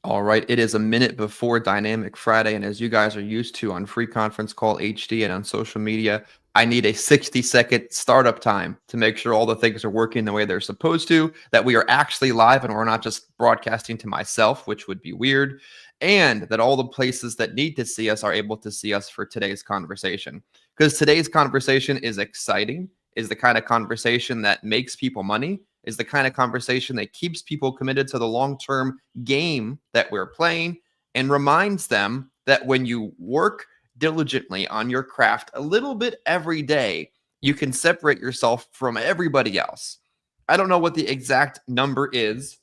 All right, it is a minute before Dynamic Friday, and as you guys are used to on Free Conference Call HD and on social media, I need a 60-second startup time to make sure all the things are working the way they're supposed to, that we are actually live and we're not just broadcasting to myself, which would be weird, and that all the places that need to see us are able to see us for today's conversation. Because today's conversation is exciting, is the kind of conversation that makes people money, is the kind of conversation that keeps people committed to the long-term game that we're playing, and reminds them that when you work diligently on your craft a little bit every day, you can separate yourself from everybody else. I don't know what the exact number is,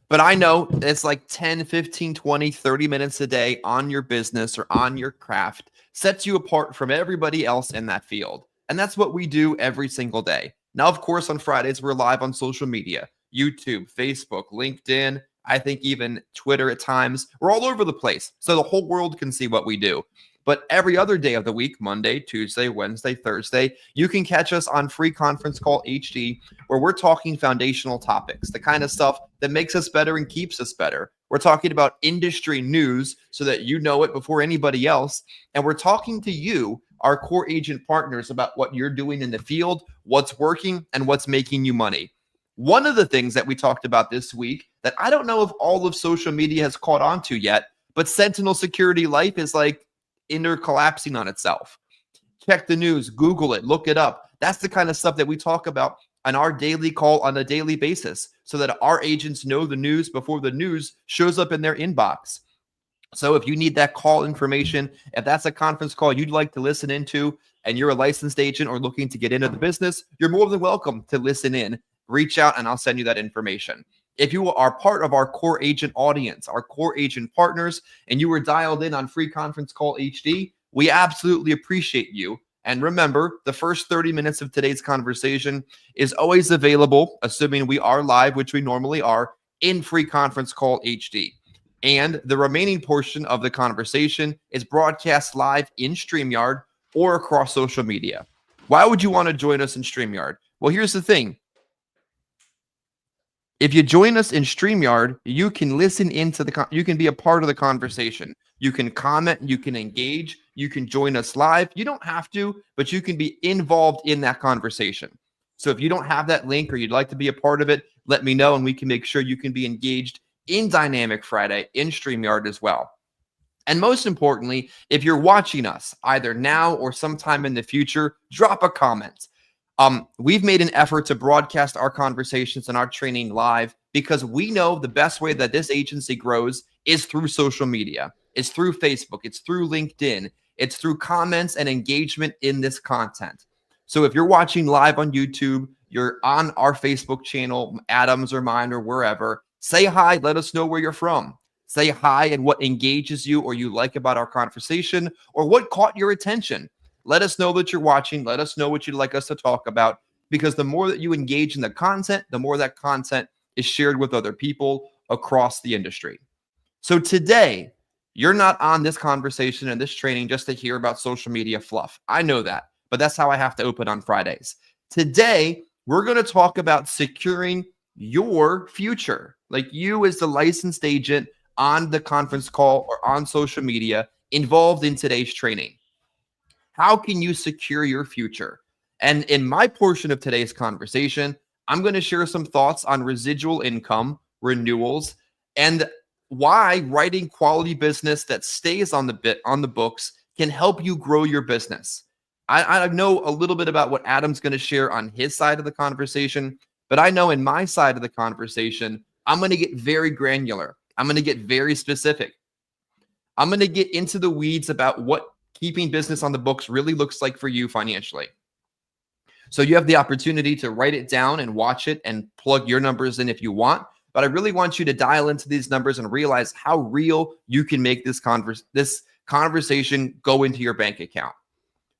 but I know it's like 10, 15, 20, 30 minutes a day on your business or on your craft sets you apart from everybody else in that field. And that's what we do every single day. Now, of course, on Fridays, we're live on social media, YouTube, Facebook, LinkedIn, I think even Twitter at times. We're all over the place, so the whole world can see what we do. But every other day of the week, Monday, Tuesday, Wednesday, Thursday, you can catch us on Free Conference Call HD, where we're talking foundational topics, the kind of stuff that makes us better and keeps us better. We're talking about industry news so that you know it before anybody else. And we're talking to you, our core agent partners, about what you're doing in the field, what's working, and what's making you money. One of the things that we talked about this week that I don't know if all of social media has caught on to yet, but Sentinel Security Life is like collapsing on itself. Check the news, Google it, look it up. That's the kind of stuff that we talk about on our daily call on a daily basis so that our agents know the news before the news shows up in their inbox. So if you need that call information, if that's a conference call you'd like to listen into and you're a licensed agent or looking to get into the business, you're more than welcome to listen in. Reach out and I'll send you that information. If you are part of our core agent audience, our core agent partners, and you were dialed in on Free Conference Call HD, we absolutely appreciate you. And remember, the first 30 minutes of today's conversation is always available, assuming we are live, which we normally are, in Free Conference Call HD. And the remaining portion of the conversation is broadcast live in StreamYard or across social media. Why would you want to join us in StreamYard? Well, here's the thing. If you join us in StreamYard, you can listen into you can be a part of the conversation. You can comment, you can engage, you can join us live. You don't have to, but you can be involved in that conversation. So if you don't have that link or you'd like to be a part of it, let me know and we can make sure you can be engaged in Dynamic Friday in StreamYard as well. And most importantly, if you're watching us either now or sometime in the future, drop a comment. We've made an effort to broadcast our conversations and our training live because we know the best way that this agency grows is through social media. It's through Facebook. It's through LinkedIn. It's through comments and engagement in this content. So if you're watching live on YouTube, you're on our Facebook channel, Adam's or mine or wherever, say hi. Let us know where you're from. Say hi and what engages you or you like about our conversation or what caught your attention. Let us know that you're watching. Let us know what you'd like us to talk about, because the more that you engage in the content, the more that content is shared with other people across the industry. So today, you're not on this conversation and this training just to hear about social media fluff. I know that, but that's how I have to open on Fridays. Today, we're going to talk about securing your future, like you as the licensed agent on the conference call or on social media involved in today's training. How can you secure your future? And in my portion of today's conversation, I'm going to share some thoughts on residual income, renewals, and why writing quality business that stays on the books can help you grow your business. I know a little bit about what Adam's going to share on his side of the conversation, but I know in my side of the conversation, I'm going to get very granular. I'm going to get very specific. I'm going to get into the weeds about what keeping business on the books really looks like for you financially. So you have the opportunity to write it down and watch it and plug your numbers in if you want. But I really want you to dial into these numbers and realize how real you can make this conversation go into your bank account.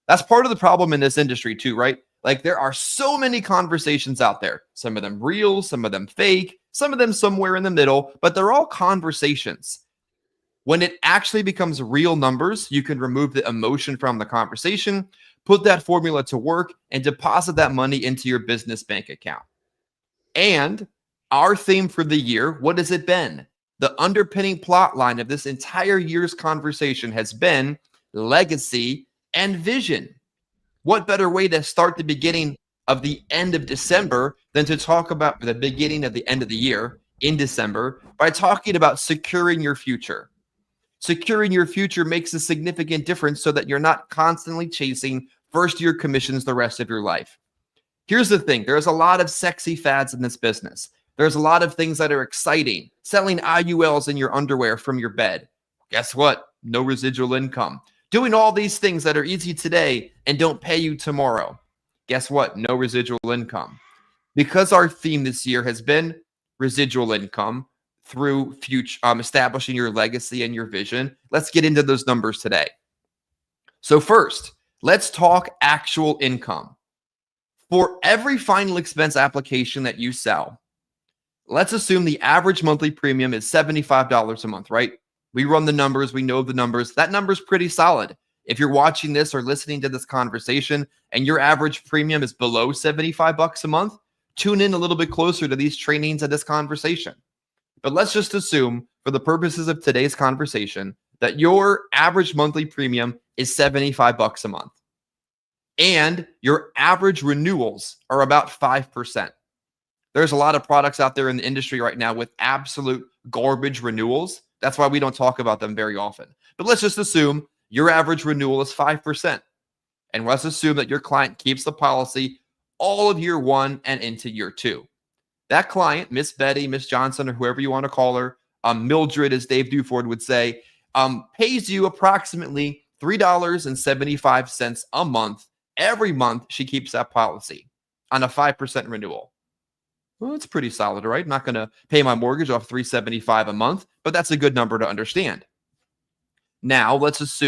That's part of the problem in this industry too, right? Like there are so many conversations out there, some of them real, some of them fake, some of them somewhere in the middle, but they're all conversations. When it actually becomes real numbers, you can remove the emotion from the conversation, put that formula to work, and deposit that money into your business bank account. And Our theme for the year, what has it been? The underpinning plot line of this entire year's conversation has been legacy and vision. What better way to start the beginning of the end of December than to talk about the beginning of the end of the year in December by talking about securing your future? Securing your future makes a significant difference so that you're not constantly chasing first-year commissions the rest of your life. Here's the thing. There's a lot of sexy fads in this business. There's a lot of things that are exciting. Selling IULs in your underwear from your bed. Guess what? No residual income. Doing all these things that are easy today and don't pay you tomorrow. Guess what? No residual income. Because our theme this year has been residual income through future, establishing your legacy and your vision, let's get into those numbers today. So first, let's talk actual income. For every final expense application that you sell, let's assume the average monthly premium is $75 a month, right? We run the numbers. We know the numbers. That number's pretty solid. If you're watching this or listening to this conversation and your average premium is below $75 a month, tune in a little bit closer to these trainings and this conversation. But let's just assume, for the purposes of today's conversation, that your average monthly premium is $75 a month. And your average renewals are about 5%. There's a lot of products out there in the industry right now with absolute garbage renewals. That's why we don't talk about them very often. But let's just assume your average renewal is 5%. And let's assume that your client keeps the policy all of year one and into year two. That client, Miss Betty, Miss Johnson, or whoever you want to call her, Mildred, as Dave Duford would say, pays you approximately $3.75 a month. Every month she keeps that policy on a 5% renewal. Well, it's pretty solid, right? I'm not going to pay my mortgage off $375 a month, but that's a good number to understand. Now, let's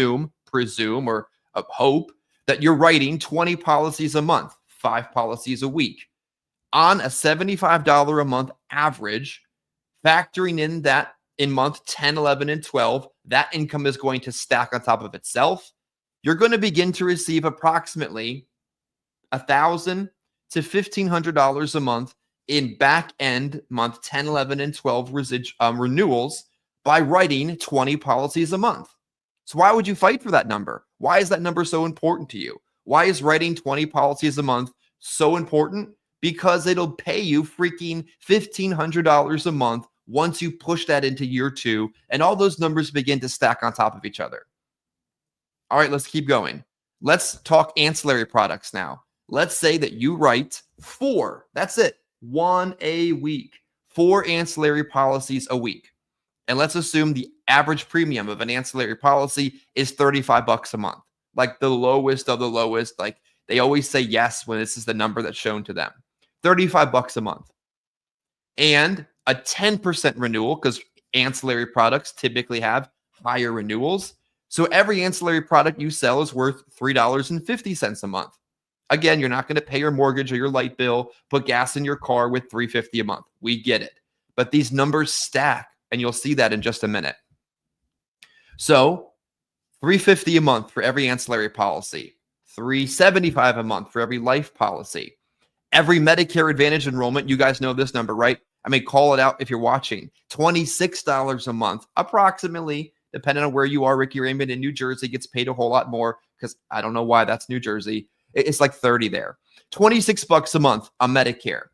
presume, or hope that you're writing 20 policies a month, 5 policies a week. On a $75 a month average, factoring in that in month 10, 11, and 12, that income is going to stack on top of itself. You're going to begin to receive approximately $1,000 to $1,500 a month in back end month 10, 11, and 12 renewals by writing 20 policies a month. So why would you fight for that number? Why is that number so important to you? Why is writing 20 policies a month so important? Because it'll pay you freaking $1,500 a month once you push that into year two, and all those numbers begin to stack on top of each other. All right, let's keep going. Let's talk ancillary products now. Let's say that you write 4, that's it, 1 a week, 4 ancillary policies a week. And let's assume the average premium of an ancillary policy is $35 a month, like the lowest of the lowest. Like they always say yes when this is the number that's shown to them. $35 a month. And a 10% renewal, because ancillary products typically have higher renewals. So every ancillary product you sell is worth $3.50 a month. Again, you're not going to pay your mortgage or your light bill, put gas in your car with $3.50 a month. We get it. But these numbers stack, and you'll see that in just a minute. So $3.50 a month for every ancillary policy, $3.75 a month for every life policy. Every Medicare Advantage enrollment, you guys know this number, right? I mean, call it out if you're watching. $26 a month, approximately, depending on where you are. Ricky Raymond in New Jersey gets paid a whole lot more because I don't know why that's New Jersey. It's like 30 there. $26 a month on Medicare.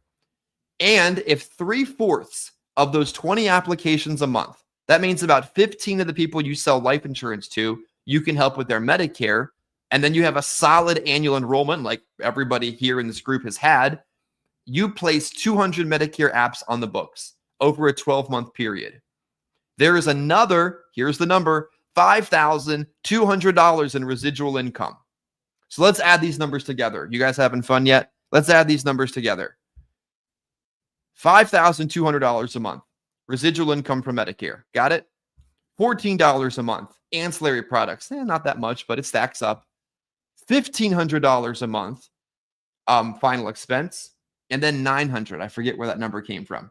And if 3/4 of those 20 applications a month, that means about 15 of the people you sell life insurance to, you can help with their Medicare. And then you have a solid annual enrollment like everybody here in this group has had. You place 200 Medicare apps on the books over a 12-month period. There is another, here's the number, $5,200 in residual income. So let's add these numbers together. You guys having fun yet? Let's add these numbers together. $5,200 a month, residual income from Medicare. Got it? $14 a month, ancillary products. Not that much, but it stacks up. $1,500 a month, final expense. And then $900. I forget where that number came from.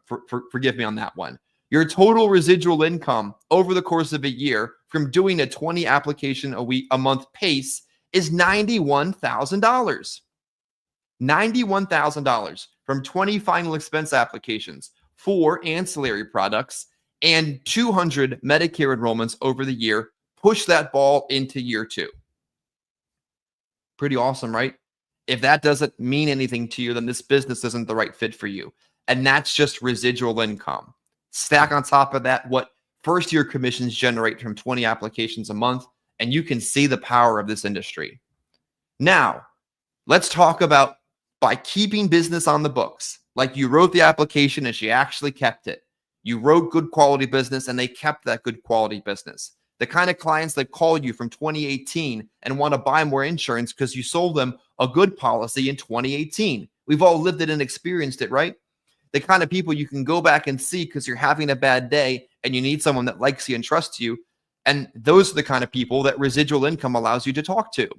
Forgive me on that one. Your total residual income over the course of a year from doing a 20 application a month pace is $91,000. $91,000 from 20 final expense applications, 4 ancillary products, and 200 Medicare enrollments over the year. Push that ball into year 2. Pretty awesome, right? If that doesn't mean anything to you, then this business isn't the right fit for you. And that's just residual income. Stack on top of that what first-year commissions generate from 20 applications a month, and you can see the power of this industry. Now, let's talk about by keeping business on the books. Like you wrote the application and she actually kept it. You wrote good quality business and they kept that good quality business. The kind of clients that call you from 2018 and want to buy more insurance because you sold them a good policy in 2018. We've all lived it and experienced it, right? The kind of people you can go back and see because you're having a bad day and you need someone that likes you and trusts you. And those are the kind of people that residual income allows you to talk to.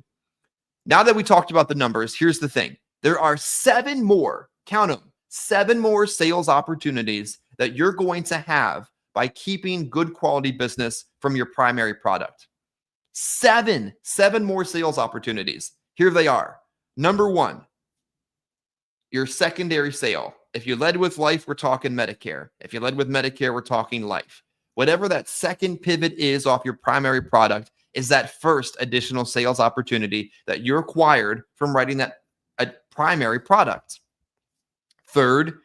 Now that we talked about the numbers, here's the thing. There are 7 more, count them, 7 more sales opportunities that you're going to have by keeping good quality business from your primary product. 7 more sales opportunities. Here they are. Number 1, your secondary sale. If you led with life, we're talking Medicare. If you led with Medicare, we're talking life. Whatever that second pivot is off your primary product is that first additional sales opportunity that you're acquired from writing that primary product. Third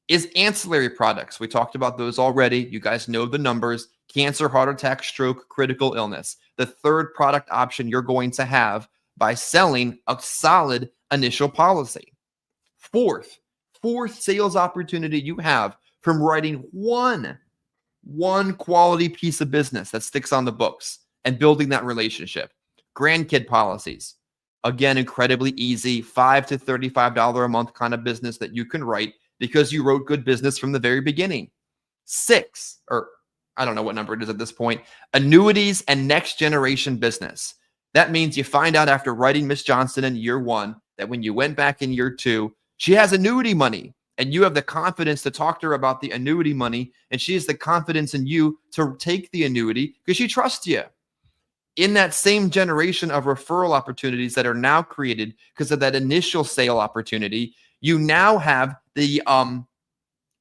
is ancillary products. We talked about those already. You guys know the numbers: cancer, heart attack, stroke, critical illness. The third product option you're going to have by selling a solid initial policy. Fourth sales opportunity you have from writing one quality piece of business that sticks on the books and building that relationship. Grandkid policies. Again, incredibly easy, $5 to $35 a month kind of business that you can write because you wrote good business from the very beginning. 6, or I don't know what number it is at this point, annuities and next generation business. That means you find out after writing Miss Johnson in year 1 that when you went back in year 2, she has annuity money and you have the confidence to talk to her about the annuity money, and she has the confidence in you to take the annuity because she trusts you. In that same generation of referral opportunities that are now created because of that initial sale opportunity, you now have the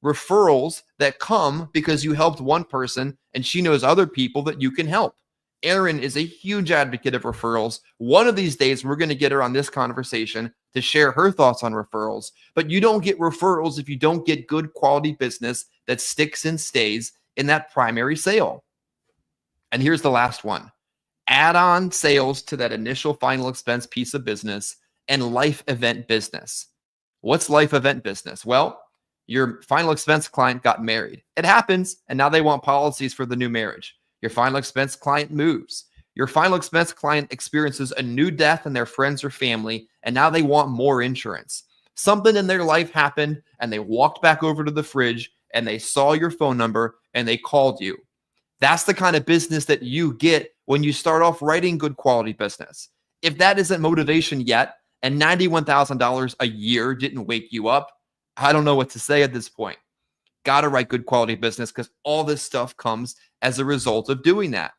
referrals that come because you helped one person and she knows other people that you can help. Erin is a huge advocate of referrals. One of these days, we're going to get her on this conversation to share her thoughts on referrals. But you don't get referrals if you don't get good quality business that sticks and stays in that primary sale. And here's the last one. Add-on sales to that initial final expense piece of business and life event business. What's life event business? Well, your final expense client got married. It happens, and now they want policies for the new marriage. Your final expense client moves. Your final expense client experiences a new death in their friends or family, and now they want more insurance. Something in their life happened, and they walked back over to the fridge, and they saw your phone number, and they called you. That's the kind of business that you get when you start off writing good quality business. If that isn't motivation yet, and $91,000 a year didn't wake you up, I don't know what to say at this point. Got to write good quality business because all this stuff comes as a result of doing that.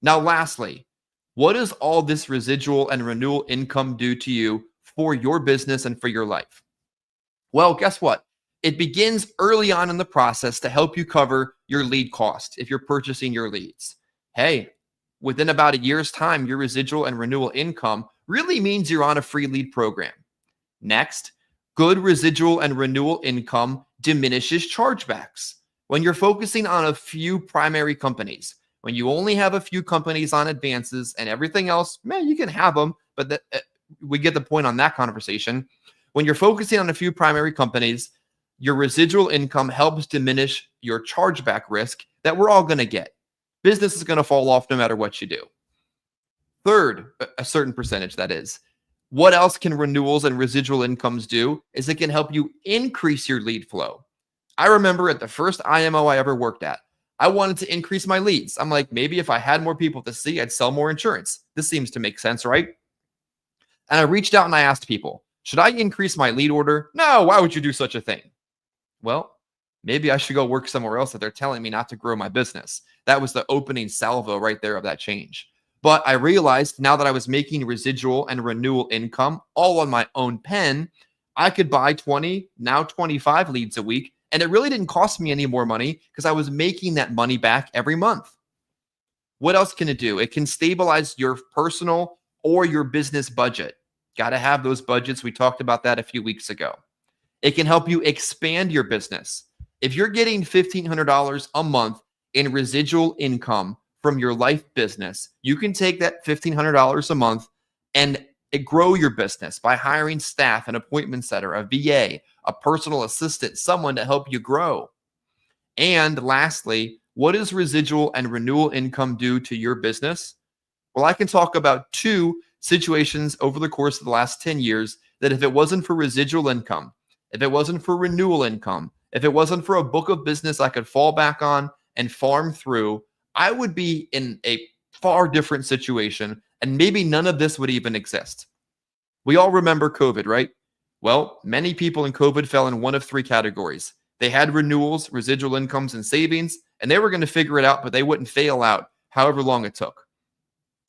Now, lastly, what does all this residual and renewal income do to you for your business and for your life? Well, guess what? It begins early on in the process to help you cover your lead costs if you're purchasing your leads. Hey, within about a year's time, your residual and renewal income really means you're on a free lead program. Next, good residual and renewal income diminishes chargebacks. When you're focusing on a few primary companies, when you only have a few companies on advances and everything else, man, you can have them, but we get the point on that conversation. When you're focusing on a few primary companies, your residual income helps diminish your chargeback risk that we're all going to get. Business is going to fall off no matter what you do. Third, a certain percentage that is. What else can renewals and residual incomes do is it can help you increase your lead flow. I remember at the first IMO I ever worked at, I wanted to increase my leads. I'm like, maybe if I had more people to see, I'd sell more insurance. This seems to make sense, right? And I reached out and I asked people, should I increase my lead order? No, why would you do such a thing? Well, maybe I should go work somewhere else that they're telling me not to grow my business. That was the opening salvo right there of that change. But I realized now that I was making residual and renewal income all on my own pen, I could buy 20, now 25 leads a week And it really didn't cost me any more money because I was making that money back every month. What else can it do? It can stabilize your personal or your business budget. Got to have those budgets. We talked about that a few weeks ago. It can help you expand your business. If you're getting $1,500 a month in residual income from your life business, you can take that $1,500 a month and grow your business by hiring staff, an appointment setter, a VA, a personal assistant, someone to help you grow. And lastly, what does residual and renewal income do to your business? Well, I can talk about two situations over the course of the last 10 years that if it wasn't for residual income, if it wasn't for renewal income, if it wasn't for a book of business I could fall back on and farm through, I would be in a far different situation, and maybe none of this would even exist. We all remember COVID, right? Well, many people in COVID fell in one of three categories. They had renewals, residual incomes, and savings, and they were going to figure it out, but they wouldn't fail out however long it took.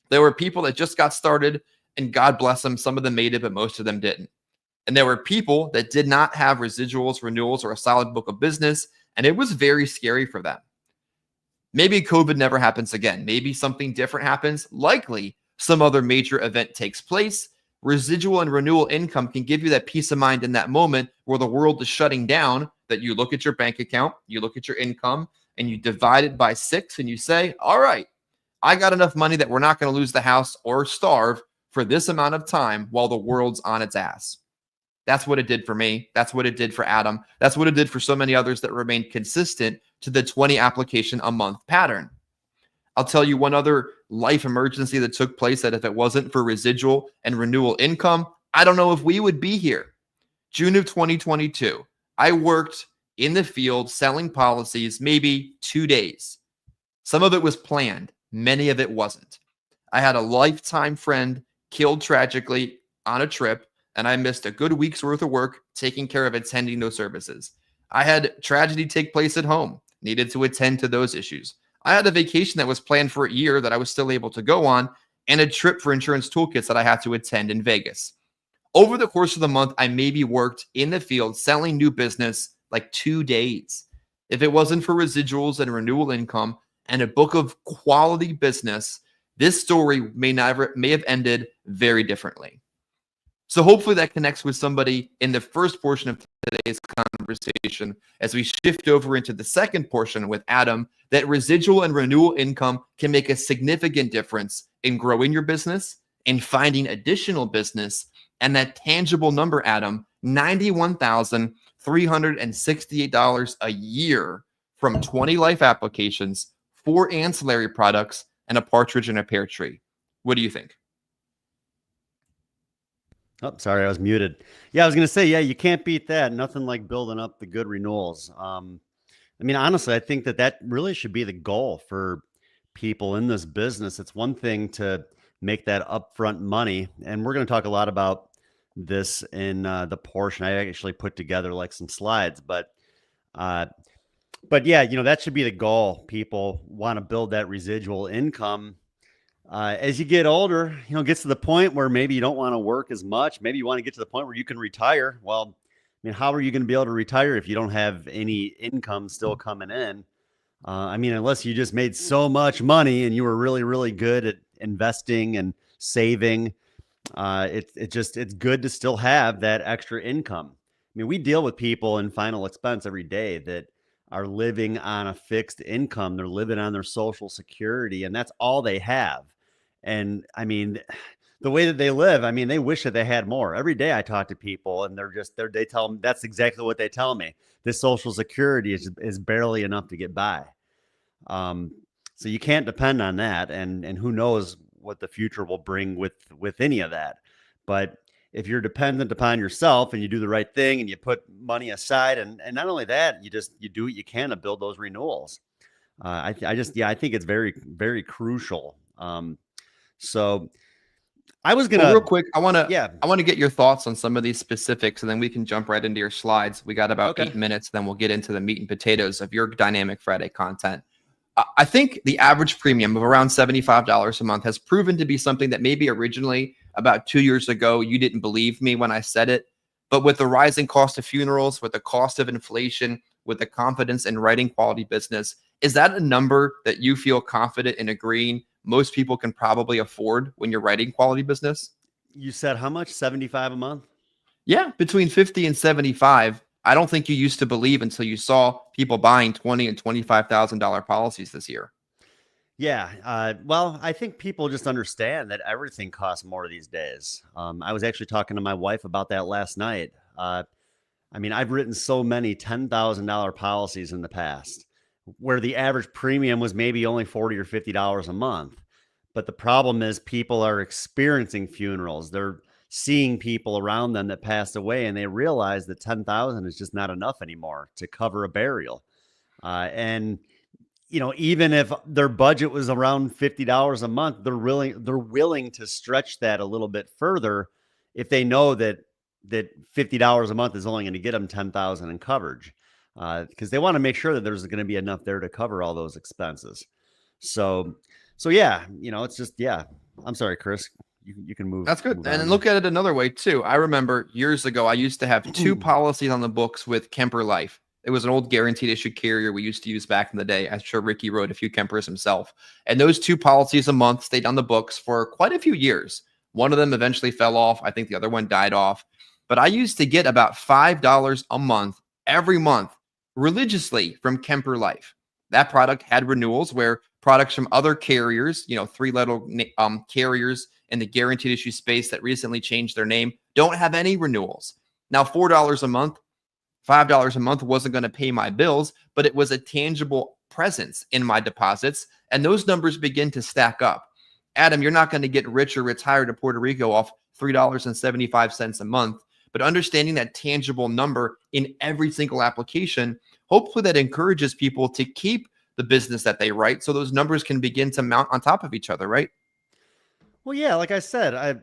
There were people that just got started, and God bless them, some of them made it, but most of them didn't. And there were people that did not have residuals, renewals, or a solid book of business, and it was very scary for them. Maybe COVID never happens again. Maybe something different happens. Likely, some other major event takes place. Residual and renewal income can give you that peace of mind in that moment where the world is shutting down, that you look at your bank account, you look at your income, and you divide it by 6, and you say, all right, I got enough money that we're not going to lose the house or starve for this amount of time while the world's on its ass. That's what it did for me. That's what it did for Adam. That's what it did for so many others that remained consistent to the 20 application a month pattern. I'll tell you one other life emergency that took place that if it wasn't for residual and renewal income, I don't know if we would be here. June of 2022, I worked in the field selling policies maybe 2 days. Some of it was planned. Many of it wasn't. I had a lifetime friend killed tragically on a trip, and I missed a good week's worth of work taking care of attending those services. I had tragedy take place at home, needed to attend to those issues. I had a vacation that was planned for a year that I was still able to go on, and a trip for insurance toolkits that I had to attend in Vegas. Over the course of the month, I maybe worked in the field selling new business like 2 days. If it wasn't for residuals and renewal income and a book of quality business, this story may have ended very differently. So hopefully that connects with somebody in the first portion of today's conversation as we shift over into the second portion with Adam, that residual and renewal income can make a significant difference in growing your business, in finding additional business, and that tangible number, Adam, $91,368 a year from 20 life applications, 4 ancillary products, and a partridge in a pear tree. What do you think? Oh, sorry, I was muted. Yeah, I was going to say, yeah, you can't beat that. Nothing like building up the good renewals. I mean, honestly, I think that really should be the goal for people in this business. It's one thing to make that upfront money, and we're going to talk a lot about this in the portion. I actually put together like some slides, but yeah, that should be the goal. People want to build that residual income. As you get older, it gets to the point where maybe you don't want to work as much. Maybe you want to get to the point where you can retire. Well, I mean, how are you going to be able to retire if you don't have any income still coming in? I mean, unless you just made so much money and you were really, really good at investing and saving, it's good to still have that extra income. I mean, we deal with people in final expense every day that are living on a fixed income. They're living on their Social Security, and that's all they have. And I mean, the way that they live, I mean, they wish that they had more. Every day I talk to people and they tell me, that's exactly what they tell me. This Social Security is barely enough to get by. So you can't depend on that. And who knows what the future will bring with any of that. But if you're dependent upon yourself and you do the right thing and you put money aside, and not only that, you do what you can to build those renewals. I think it's very, very crucial. So I was going to real quick. I want to get your thoughts on some of these specifics, and then we can jump right into your slides. We got about 8 minutes. Then we'll get into the meat and potatoes of your Dynamic Friday content. I think the average premium of around $75 a month has proven to be something that maybe originally about 2 years ago, you didn't believe me when I said it. But with the rising cost of funerals, with the cost of inflation, with the confidence in writing quality business. Is that a number that you feel confident in agreeing most people can probably afford when you're writing quality business? You said how much? 75 a month? Yeah, between 50 and 75. I don't think you used to believe until you saw people buying $20,000 and $25,000 policies this year. Yeah. Well, I think people just understand that everything costs more these days. I was actually talking to my wife about that last night. I mean, I've written so many $10,000 policies in the past where the average premium was maybe only $40 or $50 a month. But the problem is people are experiencing funerals. They're seeing people around them that passed away, and they realize that 10,000 is just not enough anymore to cover a burial. And even if their budget was around $50 a month, they're willing to stretch that a little bit further if they know that $50 a month is only going to get them 10,000 in coverage, because they want to make sure that there's going to be enough there to cover all those expenses. So yeah, it's just, yeah. I'm sorry, Chris. You can move. That's good. Move And on. look at it another way too. I remember years ago, I used to have two policies on the books with Kemper Life. It was an old guaranteed issue carrier we used to use back in the day. I'm sure Ricky wrote a few Kempers himself. And those two policies a month stayed on the books for quite a few years. One of them eventually fell off. I think the other one died off. But I used to get about $5 a month every month religiously from Kemper Life. That product had renewals where products from other carriers, three-letter carriers in the guaranteed issue space that recently changed their name, don't have any renewals. Now, $4 a month, $5 a month wasn't going to pay my bills, but it was a tangible presence in my deposits, and those numbers begin to stack up. Adam, you're not going to get rich or retire to Puerto Rico off $3.75 a month, but understanding that tangible number in every single application, hopefully that encourages people to keep the business that they write so those numbers can begin to mount on top of each other, right? Well, yeah, like I said,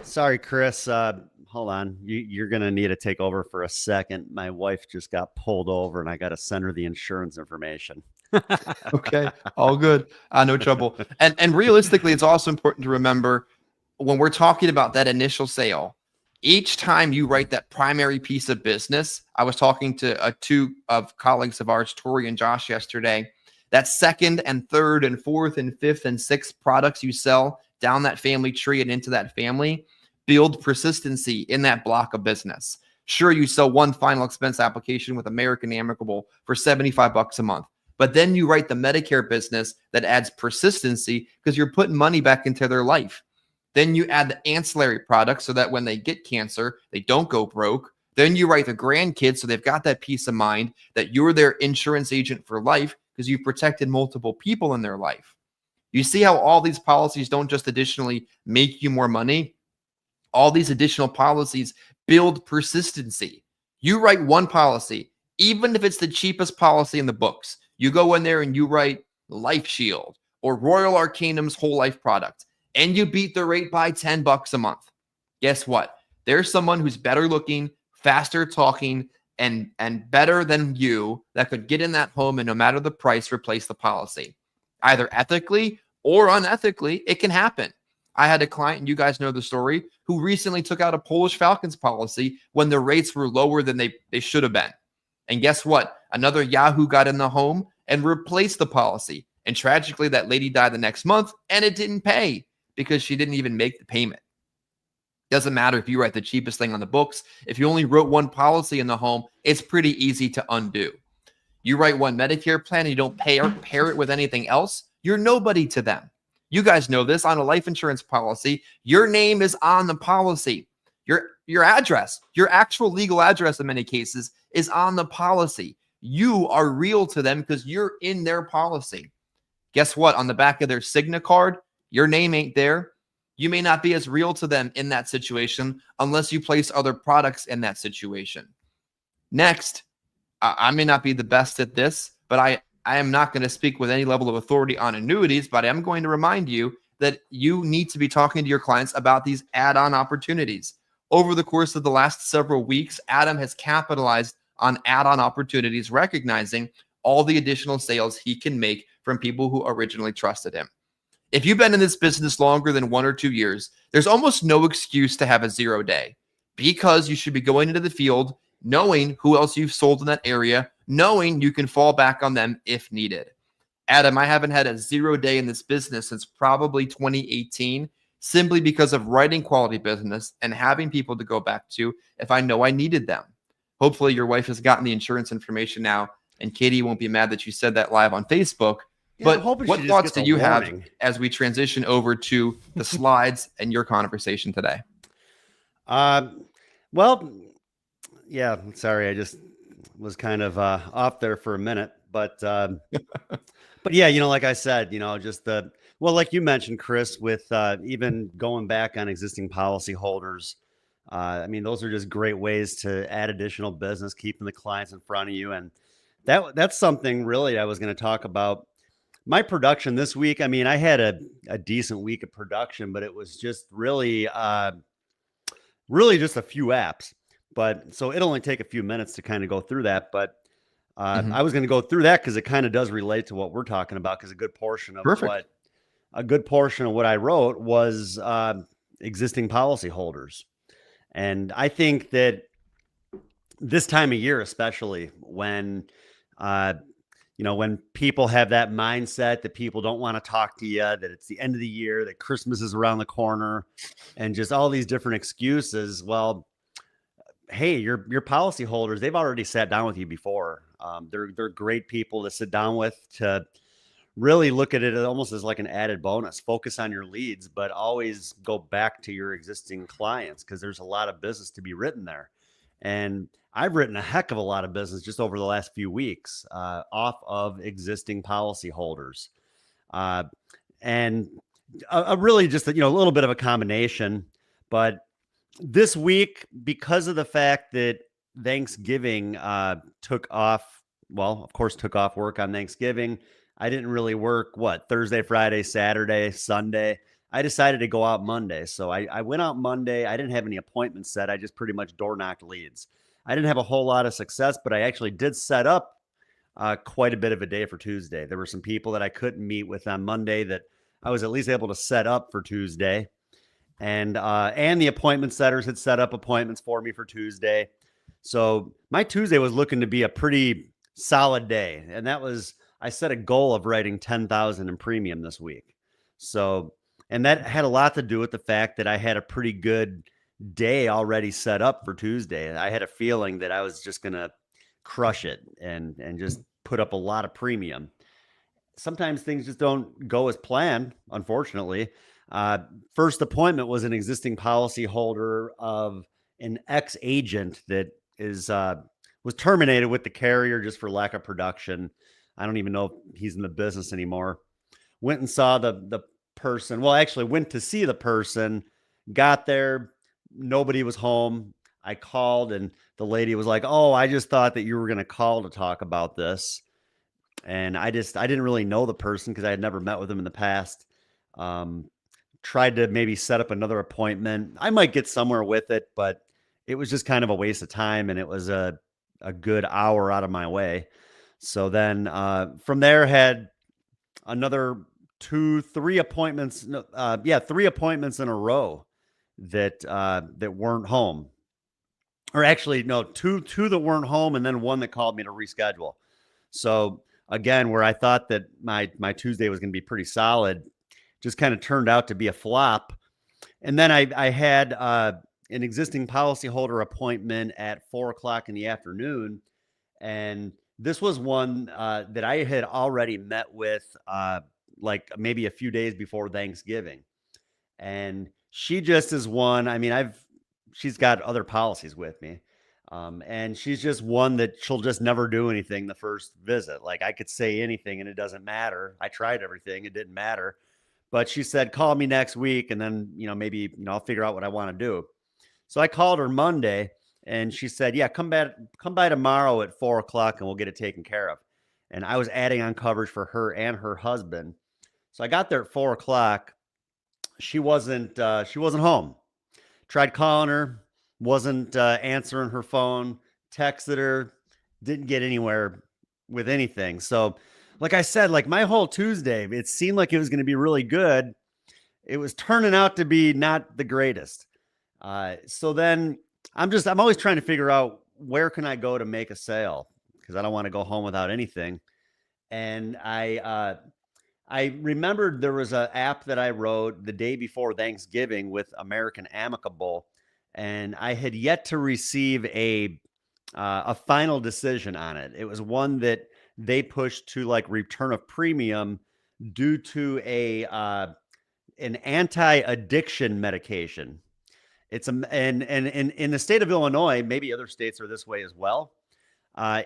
sorry, Chris. Hold on. You're going to need to take over for a second. My wife just got pulled over and I got to send her the insurance information. Okay. All good. No trouble. And realistically, it's also important to remember when we're talking about that initial sale, each time you write that primary piece of business, I was talking to two of colleagues of ours, Tori and Josh, yesterday, that second and third and fourth and fifth and sixth products you sell down that family tree and into that family, build persistency in that block of business. Sure, you sell one final expense application with American Amicable for $75 a month, but then you write the Medicare business that adds persistency because you're putting money back into their life. Then you add the ancillary products so that when they get cancer, they don't go broke. Then you write the grandkids so they've got that peace of mind that you're their insurance agent for life because you've protected multiple people in their life. You see how all these policies don't just additionally make you more money? All these additional policies build persistency. You write one policy, even if it's the cheapest policy in the books. You go in there and you write Life Shield or Royal Arcanum's whole life product, and you beat the rate by $10 a month. Guess what? There's someone who's better looking, faster talking, and better than you that could get in that home and no matter the price, replace the policy. Either ethically or unethically, it can happen. I had a client, and you guys know the story, who recently took out a Polish Falcons policy when the rates were lower than they should have been. And guess what? Another Yahoo got in the home and replaced the policy. And tragically, that lady died the next month, and it didn't pay because she didn't even make the payment. Doesn't matter if you write the cheapest thing on the books. If you only wrote one policy in the home, it's pretty easy to undo. You write one Medicare plan and you don't pair it with anything else, you're nobody to them. You guys know this. On a life insurance policy, your name is on the policy. Your address, your actual legal address in many cases, is on the policy. You are real to them because you're in their policy. Guess what? On the back of their Cigna card, your name ain't there. You may not be as real to them in that situation unless you place other products in that situation. Next, I may not be the best at this, but I am not going to speak with any level of authority on annuities, but I am going to remind you that you need to be talking to your clients about these add-on opportunities. Over the course of the last several weeks, Adam has capitalized on add-on opportunities, recognizing all the additional sales he can make from people who originally trusted him. If you've been in this business longer than 1 or 2 years, there's almost no excuse to have a 0 day because you should be going into the field knowing who else you've sold in that area, knowing you can fall back on them if needed. Adam, I haven't had a 0 day in this business since probably 2018, simply because of writing quality business and having people to go back to if I know I needed them. Hopefully your wife has gotten the insurance information now, and Katie won't be mad that you said that live on Facebook. Yeah, but what thoughts do you have as we transition over to the slides and your conversation today? Well, yeah, sorry, I just was kind of off there for a minute, but yeah, like I said, just like you mentioned, Chris, with even going back on existing policyholders. I mean, those are just great ways to add additional business, keeping the clients in front of you. And that's something really I was going to talk about. My production this week, I mean, I had a decent week of production, but it was just really just a few apps. But so it'll only take a few minutes to kind of go through that. But I was going to go through that because it kind of does relate to what we're talking about, because a good portion of what I wrote was existing policyholders. And I think that this time of year, especially when, when people have that mindset that people don't want to talk to you, that it's the end of the year, that Christmas is around the corner, and just all these different excuses. Well, hey, your policyholders, they've already sat down with you before. They're great people to sit down with, to really look at it almost as like an added bonus. Focus on your leads, but always go back to your existing clients, because there's a lot of business to be written there. And I've written a heck of a lot of business just over the last few weeks off of existing policyholders. And really just, a little bit of a combination. But this week, because of the fact that Thanksgiving took off work on Thanksgiving, I didn't really work Thursday, Friday, Saturday, Sunday. I decided to go out Monday. So I went out Monday. I didn't have any appointments set. I just pretty much door knocked leads. I didn't have a whole lot of success, but I actually did set up quite a bit of a day for Tuesday. There were some people that I couldn't meet with on Monday that I was at least able to set up for Tuesday. And the appointment setters had set up appointments for me for Tuesday. So my Tuesday was looking to be a pretty solid day. And I set a goal of writing 10,000 in premium this week. So, and that had a lot to do with the fact that I had a pretty good day already set up for Tuesday. I had a feeling that I was just going to crush it and just put up a lot of premium. Sometimes things just don't go as planned, unfortunately. First appointment was an existing policyholder of an ex-agent that was terminated with the carrier just for lack of production. I don't even know if he's in the business anymore. Went and saw the person. Well, actually went to see the person, got there. Nobody was home. I called and the lady was like, "Oh, I just thought that you were going to call to talk about this." And I didn't really know the person because I had never met with him in the past. Tried to maybe set up another appointment. I might get somewhere with it, but it was just kind of a waste of time. And it was a good hour out of my way. So then from there had another 3 appointments. 3 appointments in a row that weren't home. Or actually, no, two that weren't home, and then one that called me to reschedule. So again, where I thought that my Tuesday was going to be pretty solid, just kind of turned out to be a flop. And then I had an existing policyholder appointment at 4:00 in the afternoon. And this was one that I had already met with like maybe a few days before Thanksgiving. And she just is one, I mean, she's got other policies with me. And she's just one that she'll just never do anything the first visit. Like I could say anything and it doesn't matter. I tried everything. It didn't matter. But she said, "Call me next week. And then, maybe, I'll figure out what I want to do." So I called her Monday and she said, "Yeah, come by tomorrow at 4:00 and we'll get it taken care of." And I was adding on coverage for her and her husband. So I got there at 4:00. She wasn't home. Tried calling her, wasn't answering her phone, texted her, didn't get anywhere with anything. So like I said, like my whole Tuesday, it seemed like it was going to be really good. It was turning out to be not the greatest. So then I'm always trying to figure out where can I go to make a sale? because I don't want to go home without anything. And I remembered there was an app that I wrote the day before Thanksgiving with American Amicable, and I had yet to receive a final decision on it. It was one that they pushed to like return of premium due to an anti-addiction medication. It's and in the state of Illinois, maybe other states are this way as well. Uh,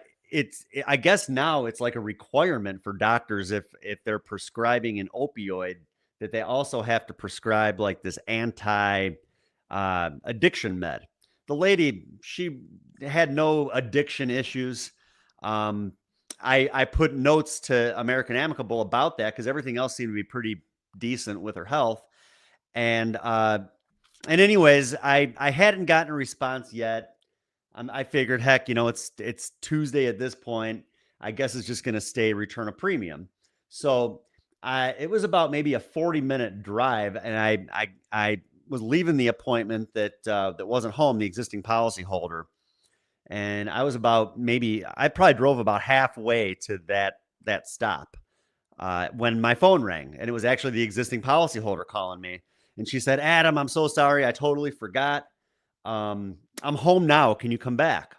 I guess now it's like a requirement for doctors if they're prescribing an opioid that they also have to prescribe like this anti addiction med. The lady, she had no addiction issues. I put notes to American Amicable about that because everything else seemed to be pretty decent with her health. And anyways, I hadn't gotten a response yet. I figured, heck, it's Tuesday at this point. I guess it's just going to stay return a premium. So it was about maybe a 40-minute drive, and I was leaving the appointment that wasn't home, the existing policyholder, and I was I probably drove about halfway to that stop when my phone rang, and it was actually the existing policyholder calling me, and she said, "Adam, I'm so sorry, I totally forgot. I'm home now. Can you come back?"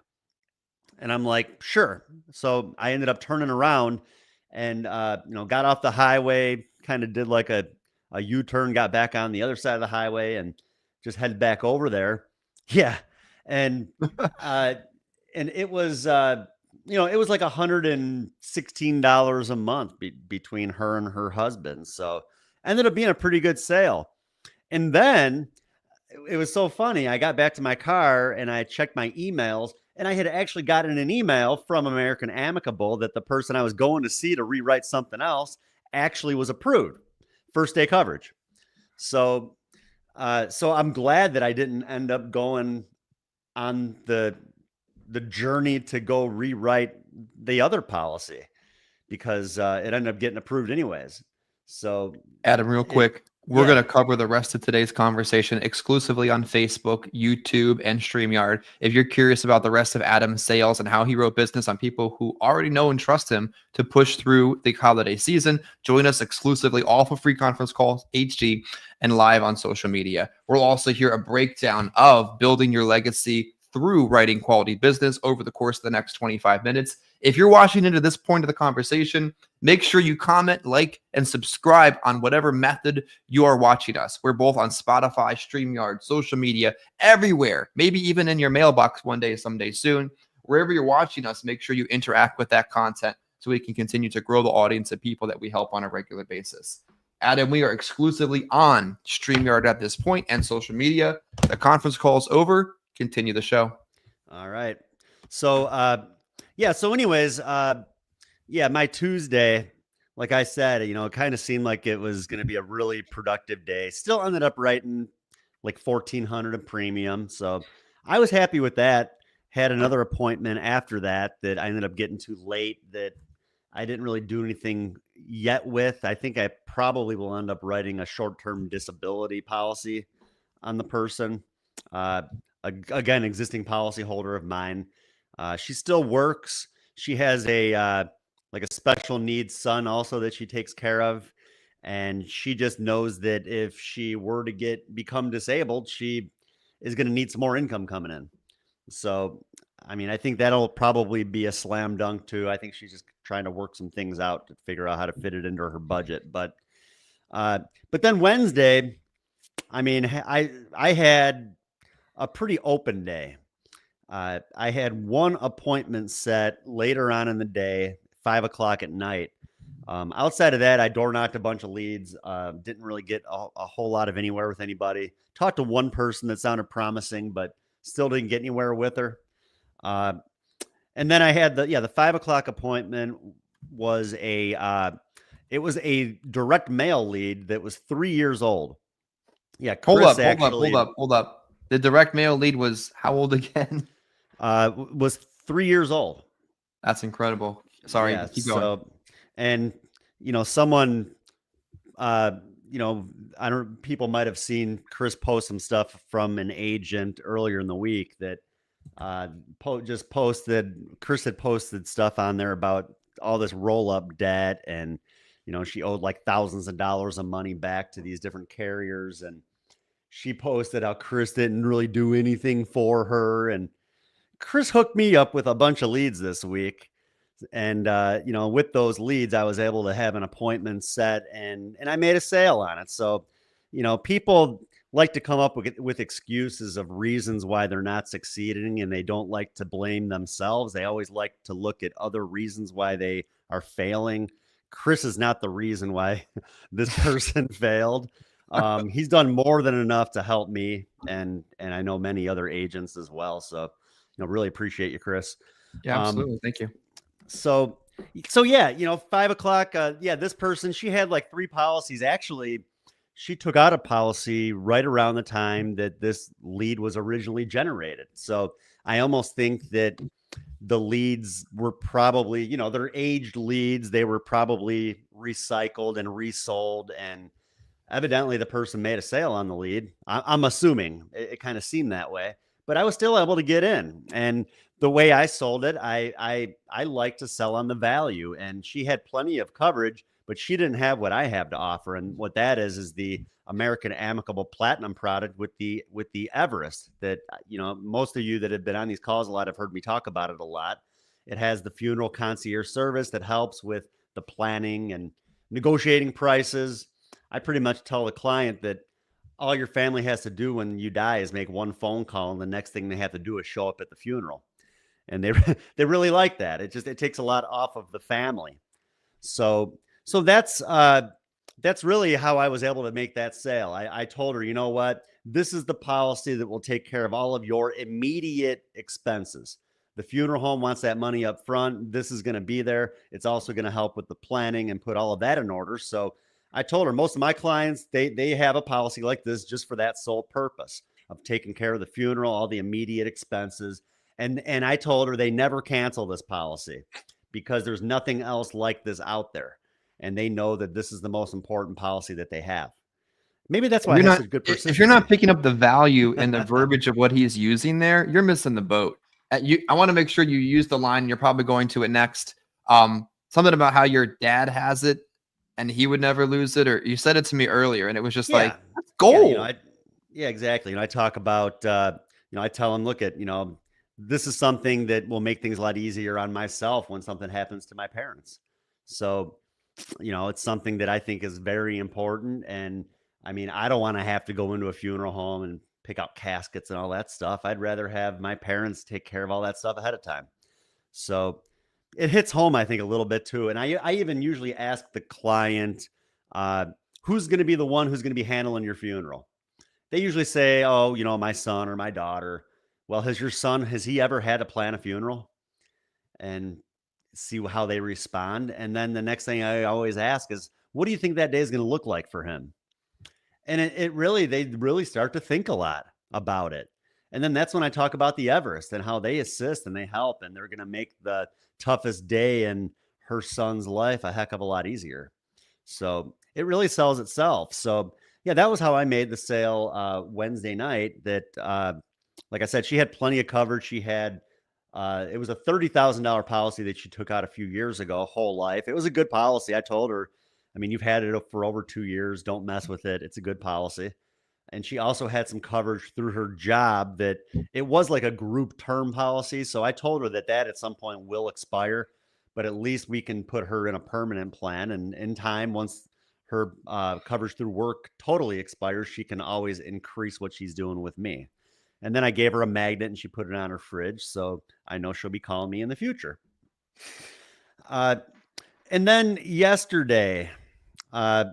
And I'm like, "Sure." So I ended up turning around and, got off the highway, kind of did like a U-turn, got back on the other side of the highway and just headed back over there. Yeah. And, and it was, it was like $116 a month between her and her husband. So ended up being a pretty good sale. And then it was so funny. I got back to my car and I checked my emails, and I had actually gotten an email from American Amicable that the person I was going to see to rewrite something else actually was approved, first day coverage. So I'm glad that I didn't end up going on the journey to go rewrite the other policy because it ended up getting approved anyways. So Adam, real quick, we're going to cover the rest of today's conversation exclusively on Facebook, YouTube, and StreamYard. If you're curious about the rest of Adam's sales and how he wrote business on people who already know and trust him to push through the holiday season, join us exclusively, all for free conference calls, HD, and live on social media. We'll also hear a breakdown of building your legacy through writing quality business over the course of the next 25 minutes. If you're watching into this point of the conversation, make sure you comment, like, and subscribe on whatever method you are watching us. We're both on Spotify, StreamYard, social media, everywhere, maybe even in your mailbox one day, someday soon. Wherever you're watching us, make sure you interact with that content so we can continue to grow the audience of people that we help on a regular basis. Adam, we are exclusively on StreamYard at this point and social media. The conference call is over. Continue the show. All right. So, so anyways, my Tuesday, like I said, it kind of seemed like it was going to be a really productive day. Still ended up writing like $1,400 of premium. So I was happy with that. Had another appointment after that I ended up getting too late that I didn't really do anything yet with. I think I probably will end up writing a short-term disability policy on the person. Again, existing policyholder of mine. She still works. She has a special needs son also that she takes care of. And she just knows that if she were to become disabled, she is going to need some more income coming in. So, I think that'll probably be a slam dunk too. I think she's just trying to work some things out to figure out how to fit it into her budget. But then Wednesday, I had a pretty open day. I had one appointment set later on in the day, 5:00 at night. Outside of that, I door knocked a bunch of leads. Didn't really get a whole lot of anywhere with anybody. Talked to one person that sounded promising, but still didn't get anywhere with her. And then I had the 5:00 appointment was it was a direct mail lead that was 3 years old. Yeah, Chris hold up. The direct mail lead was how old again? Was 3 years old. That's incredible. Sorry, yeah, keep going. So, and someone, people might have seen Chris post some stuff from an agent earlier in the week that just posted, Chris had posted stuff on there about all this roll up debt, and she owed like thousands of dollars of money back to these different carriers, and she posted how Chris didn't really do anything for her, and Chris hooked me up with a bunch of leads this week. And with those leads, I was able to have an appointment set, and I made a sale on it. So, people like to come up with excuses of reasons why they're not succeeding, and they don't like to blame themselves. They always like to look at other reasons why they are failing. Chris is not the reason why this person failed. He's done more than enough to help me, and I know many other agents as well. So, really appreciate you, Chris. Yeah, absolutely. Thank you. So yeah, 5:00. This person, she had like 3 policies. Actually, she took out a policy right around the time that this lead was originally generated. So I almost think that the leads were probably, they're aged leads. They were probably recycled and resold, and evidently the person made a sale on the lead. I'm assuming it kind of seemed that way, but I was still able to get in. And the way I sold it, I like to sell on the value, and she had plenty of coverage, but she didn't have what I have to offer. And what that is the American Amicable Platinum product with the Everest that, most of you that have been on these calls a lot have heard me talk about it a lot. It has the funeral concierge service that helps with the planning and negotiating prices. I pretty much tell the client that all your family has to do when you die is make one phone call, and the next thing they have to do is show up at the funeral. And they really like that. It takes a lot off of the family. So that's really how I was able to make that sale. I told her, you know what, this is the policy that will take care of all of your immediate expenses. The funeral home wants that money up front. This is going to be there. It's also going to help with the planning and put all of that in order. So I told her most of my clients, they have a policy like this just for that sole purpose of taking care of the funeral, all the immediate expenses. And I told her they never cancel this policy because there's nothing else like this out there. And they know that this is the most important policy that they have. Maybe that's why I have such good persistency. If you're not picking up the value and the verbiage of what he's using there, you're missing the boat. I want to make sure you use the line. You're probably going to it next. Something about how your dad has it and he would never lose it. Or you said it to me earlier and it was just like, that's gold. Yeah, exactly. I talk about, I tell him, look at, this is something that will make things a lot easier on myself when something happens to my parents. So, it's something that I think is very important. And I mean, I don't want to have to go into a funeral home and pick out caskets and all that stuff. I'd rather have my parents take care of all that stuff ahead of time. So it hits home, I think, a little bit too. And I even usually ask the client, who's going to be the one who's going to be handling your funeral? They usually say, oh, my son or my daughter. Well, has he ever had to plan a funeral? And see how they respond. And then the next thing I always ask is, what do you think that day is going to look like for him? And they really start to think a lot about it. And then that's when I talk about the Everest and how they assist and they help, and they're going to make the toughest day in her son's life a heck of a lot easier. So it really sells itself. So yeah, that was how I made the sale Wednesday night. That, like I said, she had plenty of coverage. She had, it was a $30,000 policy that she took out a few years ago, whole life. It was a good policy. I told her, I mean, you've had it for over 2 years. Don't mess with it. It's a good policy. And she also had some coverage through her job that it was like a group term policy. So I told her that at some point will expire, but at least we can put her in a permanent plan. And in time, once her coverage through work totally expires, she can always increase what she's doing with me. And then I gave her a magnet and she put it on her fridge. So I know she'll be calling me in the future. And then yesterday, I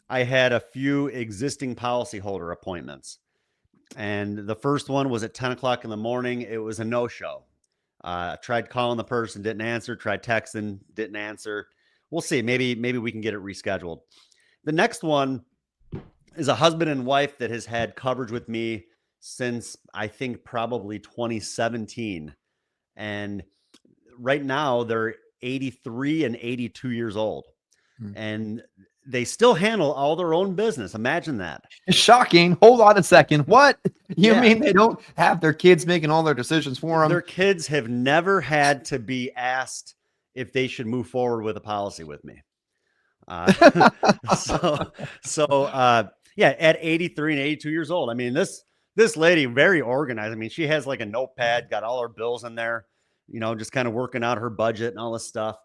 had a few existing policyholder appointments. And the first one was at 10 o'clock in the morning. It was a no-show. Tried calling the person, didn't answer. Tried texting, didn't answer. We'll see. Maybe we can get it rescheduled. The next one is a husband and wife that has had coverage with me since I think probably 2017. And right now they're 83 and 82 years old. And they still handle all their own business. Imagine that. Shocking. Hold on a second. What? You Yeah. mean they don't have their kids making all their decisions for them? Their kids have never had to be asked if they should move forward with a policy with me. Yeah, at 83 and 82 years old. I mean, this lady, very organized. I mean, she has like a notepad, got all her bills in there, just kind of working out her budget and all this stuff.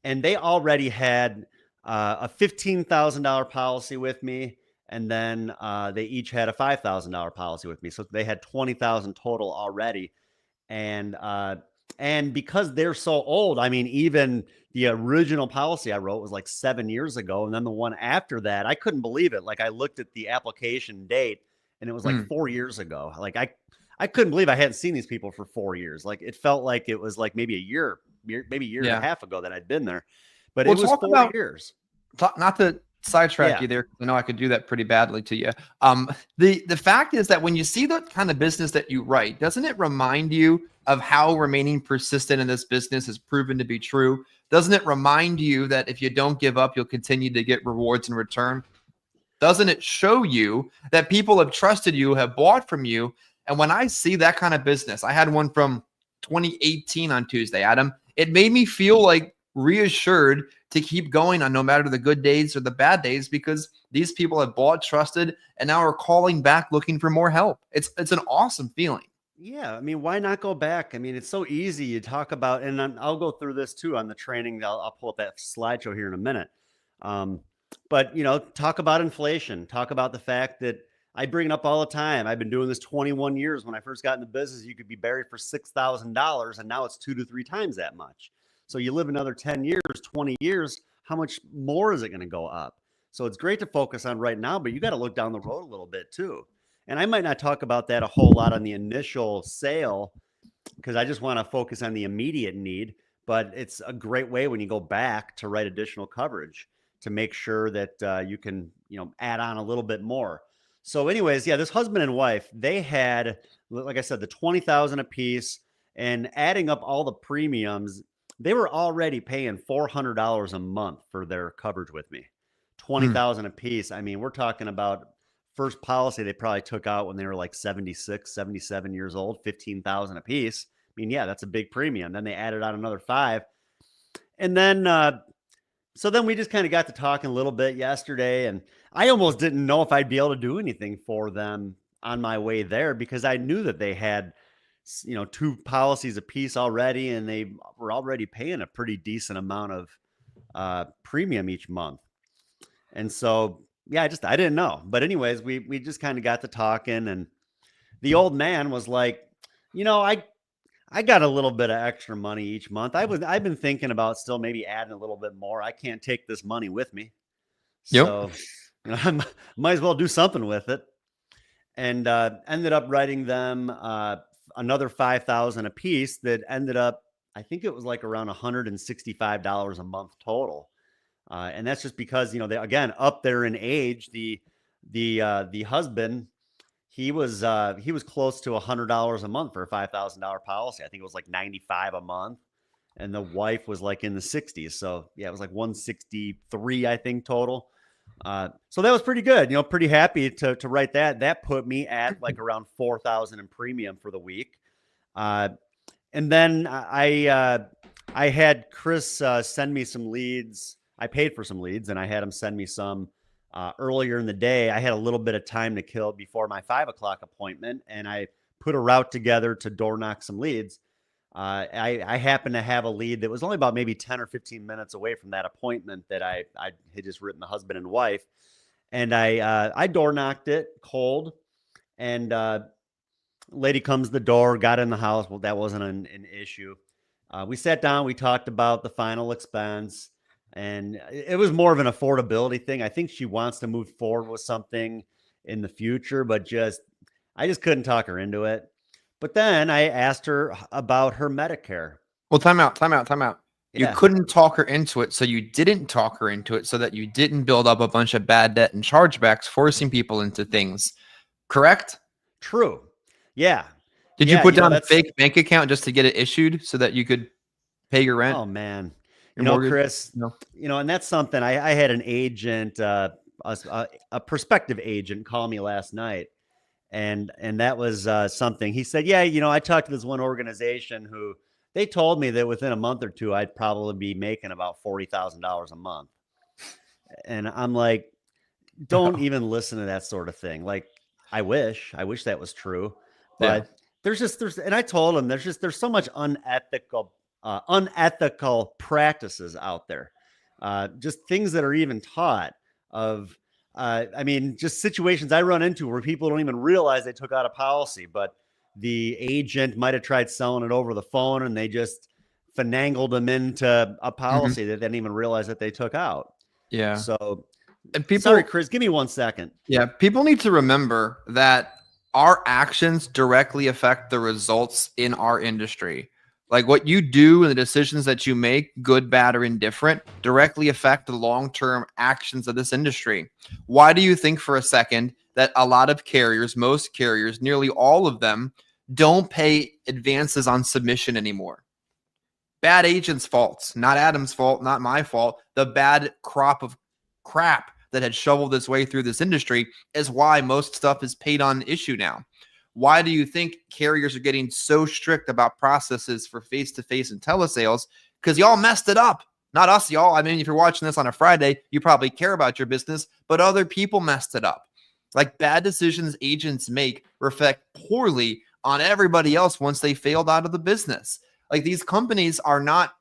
And they already had a $15,000 policy with me. And then they each had a $5,000 policy with me. So they had 20,000 total already. And because they're so old, I mean, even the original policy I wrote was like 7 years ago. And then the one after that, I couldn't believe it. Like I looked at the application date and it was like 4 years ago. Like I couldn't believe I hadn't seen these people for 4 years. Like it felt like it was like maybe a year and a half ago that I'd been there, but it was 4 years. Not to sidetrack you there. I know I could do that pretty badly to you. The fact is that when you see the kind of business that you write, doesn't it remind you of how remaining persistent in this business has proven to be true? Doesn't it remind you that if you don't give up, you'll continue to get rewards in return? Doesn't it show you that people have trusted you, have bought from you? And when I see that kind of business, I had one from 2018 on Tuesday, Adam, it made me feel like reassured to keep going on no matter the good days or the bad days, because these people have bought, trusted, and now are calling back looking for more help. It's an awesome feeling. Yeah. I mean, why not go back? I mean, it's so easy. You talk about, and I'll go through this too on the training. I'll pull up that slideshow here in a minute. But talk about inflation, talk about the fact that I bring it up all the time. I've been doing this 21 years. When I first got in the business, you could be buried for $6,000 and now it's 2 to 3 times that much. So you live another 10 years, 20 years, how much more is it going to go up? So it's great to focus on right now, but you got to look down the road a little bit too. And I might not talk about that a whole lot on the initial sale because I just want to focus on the immediate need, but it's a great way when you go back to write additional coverage to make sure that you can, add on a little bit more. So anyways, yeah, this husband and wife, they had, like I said, the 20,000 a piece, and adding up all the premiums, they were already paying $400 a month for their coverage with me. 20,000 a piece. I mean, we're talking about first policy they probably took out when they were like 76, 77 years old, 15,000 a piece. I mean, yeah, that's a big premium. Then they added on another 5. And then so then we just kind of got to talking a little bit yesterday, and I almost didn't know if I'd be able to do anything for them on my way there because I knew that they had, 2 policies a piece already, and they were already paying a pretty decent amount of premium each month. And so, yeah, I didn't know. But anyways, we just kind of got to talking, and the old man was like, I got a little bit of extra money each month. I've been thinking about still maybe adding a little bit more. I can't take this money with me. So I might as well do something with it. And ended up writing them another 5,000 a piece that ended up, I think it was like around $165 a month total. And that's just because, they, again, up there in age, the husband, he was close to $100 a month for a $5,000 policy. I think it was like $95 a month, and the wife was like in the 60s. So yeah, it was like 163, I think, total. So that was pretty good. Pretty happy to write that. That put me at like around 4,000 in premium for the week. And then I had Chris send me some leads. I paid for some leads, and I had him send me some. Earlier in the day, I had a little bit of time to kill before my 5 o'clock appointment, and I put a route together to door knock some leads. I happened to have a lead that was only about maybe 10 or 15 minutes away from that appointment that I had just written the husband and wife, and I door knocked it cold, and lady comes to the door, got in the house. Well, that wasn't an issue. We sat down, we talked about the final expense. And it was more of an affordability thing. I think she wants to move forward with something in the future, but I just couldn't talk her into it. But then I asked her about her Medicare. Well, time out. Yeah. You couldn't talk her into it, so you didn't talk her into it so that you didn't build up a bunch of bad debt and chargebacks, forcing people into things. Correct? True. Yeah. Did you put down a fake bank account just to get it issued so that you could pay your rent? Oh, man. your mortgage. Chris, No. and that's something I had an agent, a prospective agent call me last night. And that was something he said, yeah, I talked to this one organization who they told me that within a month or two, I'd probably be making about $40,000 a month. And I'm like, don't even listen to that sort of thing. Like, I wish that was true, but and I told him there's so much unethical practices out there. Just things that are even taught of, just situations I run into where people don't even realize they took out a policy, but the agent might have tried selling it over the phone and they just finangled them into a policy that they didn't even realize that they took out. Yeah. So, and people, sorry, Chris, give me 1 second. Yeah. People need to remember that our actions directly affect the results in our industry. Like what you do and the decisions that you make, good, bad, or indifferent, directly affect the long-term actions of this industry. Why do you think for a second that a lot of carriers, most carriers, nearly all of them, don't pay advances on submission anymore? Bad agents' faults, not Adam's fault, not my fault. The bad crop of crap that had shoveled its way through this industry is why most stuff is paid on issue now. Why do you think carriers are getting so strict about processes for face-to-face and telesales? Because y'all messed it up. Not us, y'all. I mean, if you're watching this on a Friday, you probably care about your business, but other people messed it up. Like bad decisions agents make reflect poorly on everybody else once they failed out of the business. Like these companies are not,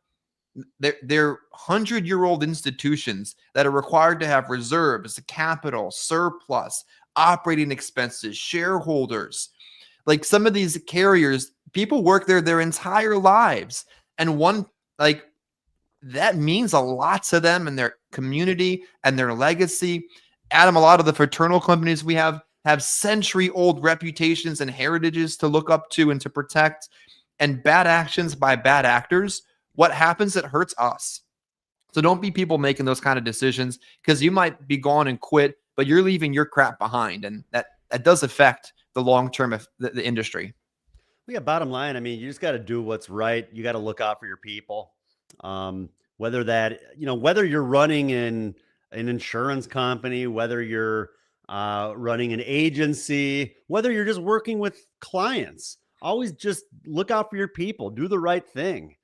they're 100-year-old institutions that are required to have reserves, capital, surplus, operating expenses, shareholders. Like some of these carriers, people work there their entire lives. And that means a lot to them and their community and their legacy. Adam, a lot of the fraternal companies we have century-old reputations and heritages to look up to and to protect. And bad actions by bad actors, what happens, it hurts us. So don't be people making those kind of decisions because you might be gone and quit, but you're leaving your crap behind. And that does affect the long-term of the industry. Well, yeah, bottom line, you just got to do what's right. You got to look out for your people. Whether you're running an insurance company, whether you're running an agency, whether you're just working with clients, always just look out for your people, do the right thing,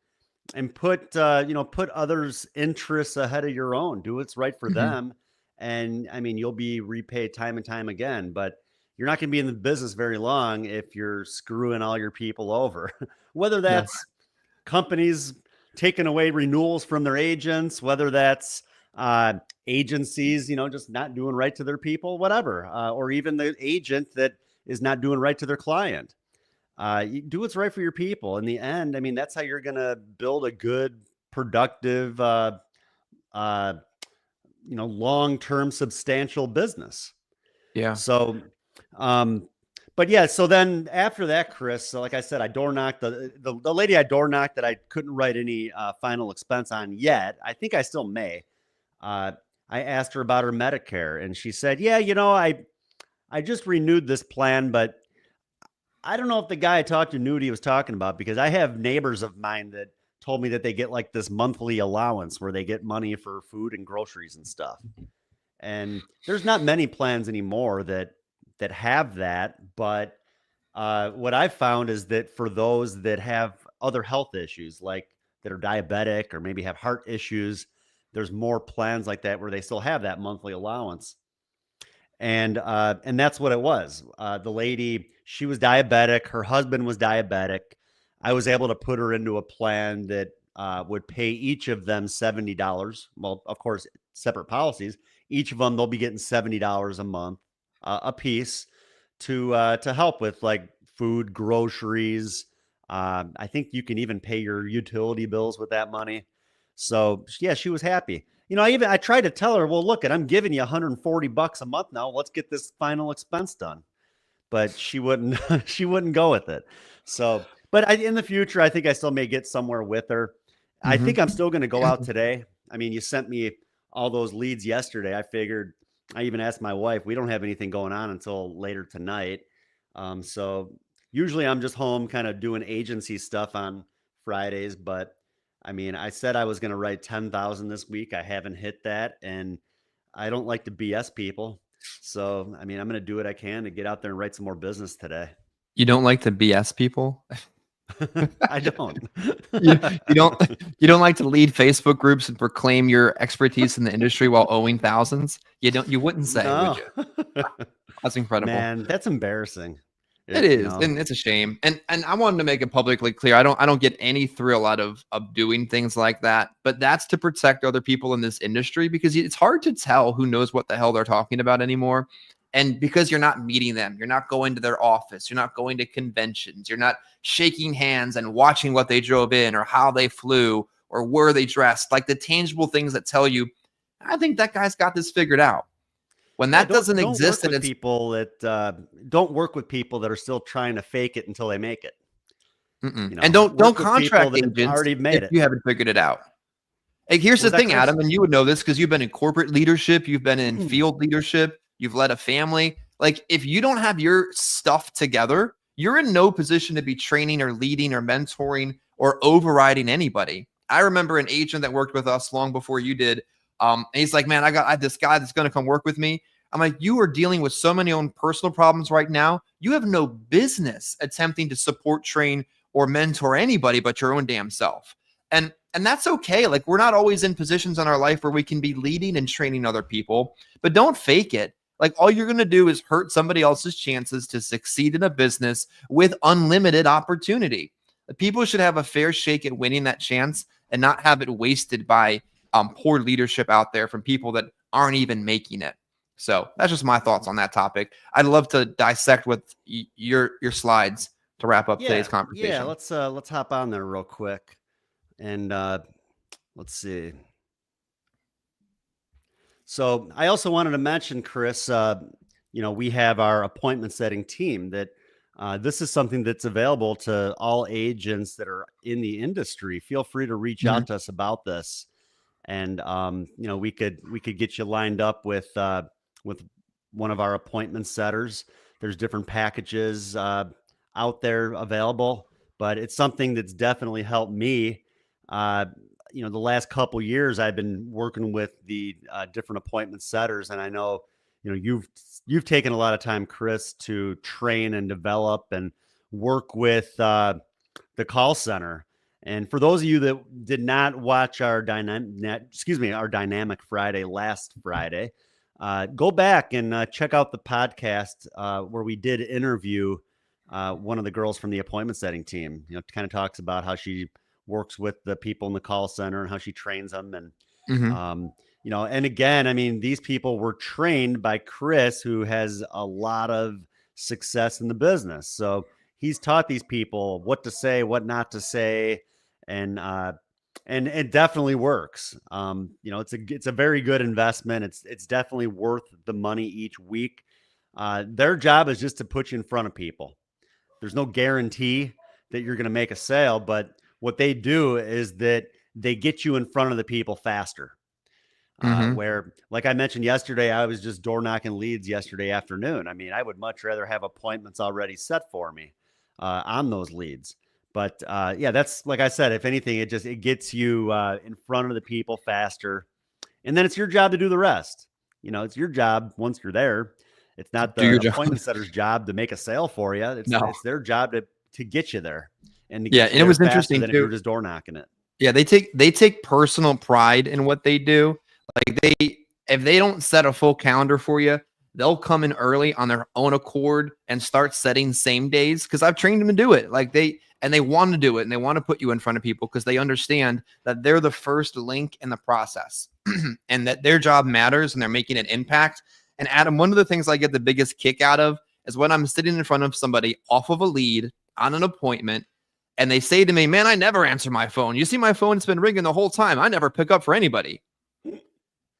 and put others' interests ahead of your own. Do what's right for them. And you'll be repaid time and time again, but you're not going to be in the business very long if you're screwing all your people over, whether that's companies taking away renewals from their agents, whether that's agencies, just not doing right to their people, whatever, or even the agent that is not doing right to their client. You do what's right for your people. In the end, that's how you're going to build a good, productive, long-term, substantial business. Yeah. So, but yeah, so then after that, Chris, so like I said, I door knocked the lady I door knocked that I couldn't write any final expense on yet. I think I still may. I asked her about her Medicare and she said, yeah, I just renewed this plan, but I don't know if the guy I talked to knew what he was talking about, because I have neighbors of mine that told me that they get like this monthly allowance where they get money for food and groceries and stuff. And there's not many plans anymore that have that. But what I've found is that for those that have other health issues, like that are diabetic or maybe have heart issues, there's more plans like that where they still have that monthly allowance. And that's what it was. The lady, she was diabetic. Her husband was diabetic. I was able to put her into a plan that would pay each of them $70. Well, of course, separate policies. Each of them, they'll be getting $70 a month a piece to help with like food, groceries. I think you can even pay your utility bills with that money. So yeah, she was happy. I tried to tell her, well, look, I'm giving you $140 a month now. Let's get this final expense done. But she wouldn't, she wouldn't go with it. So, but in the future, I think I still may get somewhere with her. I think I'm still going to go out today. You sent me all those leads yesterday. I figured, I even asked my wife, we don't have anything going on until later tonight. So usually I'm just home kind of doing agency stuff on Fridays, but I mean, I said I was going to write 10,000 this week. I haven't hit that. And I don't like to BS people. So, I mean, I'm going to do what I can to get out there and write some more business today. You don't like to BS people? I don't. you, you don't you don't like to lead Facebook groups and proclaim your expertise in the industry while owing thousands? You wouldn't say, would No. you? That's incredible. Man, that's embarrassing. It is, and it's a shame. And I wanted to make it publicly clear. I don't get any thrill out of doing things like that. But that's to protect other people in this industry, because it's hard to tell who knows what the hell they're talking about anymore. And because you're not meeting them, you're not going to their office, you're not going to conventions, you're not shaking hands and watching what they drove in or how they flew or where they dressed, like the tangible things that tell you, I think that guy's got this figured out. When that doesn't exist, and it's people that don't work with people that are still trying to fake it until they make it. You know, and don't contract agents already made if you haven't figured it out. Like, here's the thing, Adam, and you would know this because you've been in corporate leadership, you've been in field leadership, you've led a family. Like, if you don't have your stuff together, you're in no position to be training or leading or mentoring or overriding anybody. I remember an agent that worked with us long before you did. And he's like, man, I have this guy that's going to come work with me. I'm like, you are dealing with so many own personal problems right now. You have no business attempting to support, train, or mentor anybody but your own damn self. And that's okay. Like, we're not always in positions in our life where we can be leading and training other people, but don't fake it. Like, all you're going to do is hurt somebody else's chances to succeed in a business with unlimited opportunity. People should have a fair shake at winning that chance and not have it wasted by poor leadership out there from people that aren't even making it. So that's just my thoughts on that topic. I'd love to dissect with your slides to wrap up today's conversation. Yeah, let's hop on there real quick. And let's see. So I also wanted to mention, Chris, we have our appointment setting team that this is something that's available to all agents that are in the industry. Feel free to reach out to us about this. And, we could get you lined up with one of our appointment setters. There's different packages out there available, but it's something that's definitely helped me. The last couple years I've been working with the different appointment setters, and I know, you've taken a lot of time, Chris, to train and develop and work with the call center. And for those of you that did not watch our Dynamic Friday last Friday, go back and check out the podcast where we did interview one of the girls from the appointment setting team. Kind of talks about how she works with the people in the call center and how she trains them. And, and again, I mean, these people were trained by Chris, who has a lot of success in the business. So he's taught these people what to say, what not to say. And it definitely works. It's a very good investment. It's definitely worth the money each week. Their job is just to put you in front of people. There's no guarantee that you're going to make a sale, but what they do is that they get you in front of the people faster. Where, like I mentioned yesterday, I was just door knocking leads yesterday afternoon. I mean, I would much rather have appointments already set for me on those leads. But that's, like I said, if anything, it gets you in front of the people faster. And then it's your job to do the rest. It's your job once you're there. It's not the appointment setter's job to make a sale for you. It's their job to get you there. And and it was interesting too. If you're just door knocking it. Yeah, they take personal pride in what they do. Like, if they don't set a full calendar for you, they'll come in early on their own accord and start setting same days, because I've trained them to do it. Like, they want to do it, and they want to put you in front of people because they understand that they're the first link in the process and that their job matters and they're making an impact. And Adam, one of the things I get the biggest kick out of is when I'm sitting in front of somebody off of a lead on an appointment, and they say to me, man, I never answer my phone. You see my phone, it's been ringing the whole time. I never pick up for anybody.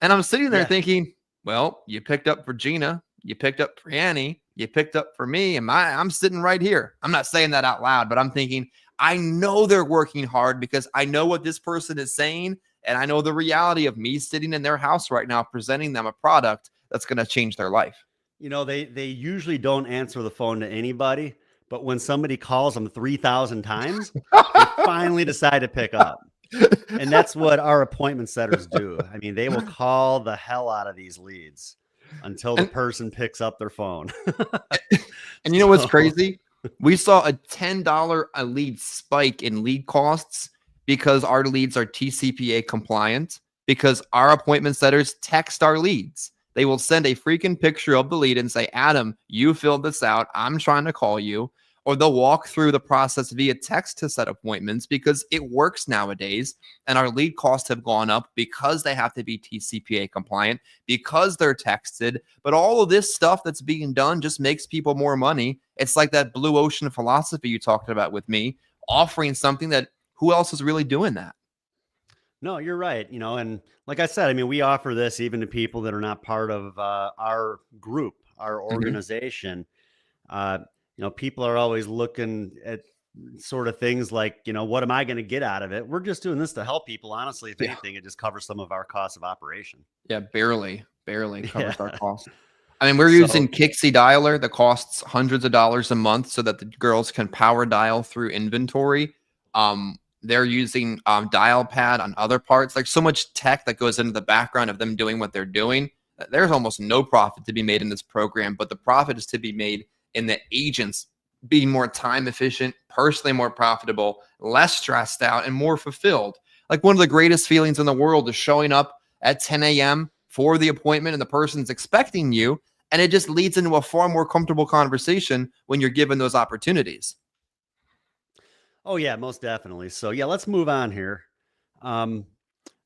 And I'm sitting there thinking, well, you picked up for Gina, you picked up for Annie, you picked up for me, and I'm sitting right here. I'm not saying that out loud, but I'm thinking, I know they're working hard because I know what this person is saying, and I know the reality of me sitting in their house right now presenting them a product that's going to change their life. They usually don't answer the phone to anybody, but when somebody calls them 3,000 times, they finally decide to pick up. And that's what our appointment setters do. I mean, they will call the hell out of these leads until the And person picks up their phone. and you know what's So, crazy? We saw a $10 a lead spike in lead costs because our leads are TCPA compliant, because our appointment setters text our leads. They will send a freaking picture of the lead and say, Adam, you filled this out. I'm trying to call you. Or they'll walk through the process via text to set appointments because it works nowadays. And our lead costs have gone up because they have to be TCPA compliant, because they're texted. But all of this stuff that's being done just makes people more money. It's like that blue ocean philosophy you talked about with me, offering something that who else is really doing that? no, you're right. And like I said, I mean, we offer this even to people that are not part of our group, our Mhm. organization. Uh, people are always looking at sort of things like, what am I going to get out of it? We're just doing this to help people. Honestly, if Yeah. anything, it just covers some of our costs of operation. Yeah. Barely covers our Yeah. costs. I mean, we're So, using Kixie Dialer that costs hundreds of dollars a month so that the girls can power dial through inventory. They're using dial pad on other parts, like so much tech that goes into the background of them doing what they're doing. There's almost no profit to be made in this program, but the profit is to be made in the agents being more time efficient, personally more profitable, less stressed out, and more fulfilled. Like one of the greatest feelings in the world is showing up at 10 a.m. for the appointment and the person's expecting you. And it just leads into a far more comfortable conversation when you're given those opportunities. oh yeah, most definitely. So yeah, let's move on here. Um,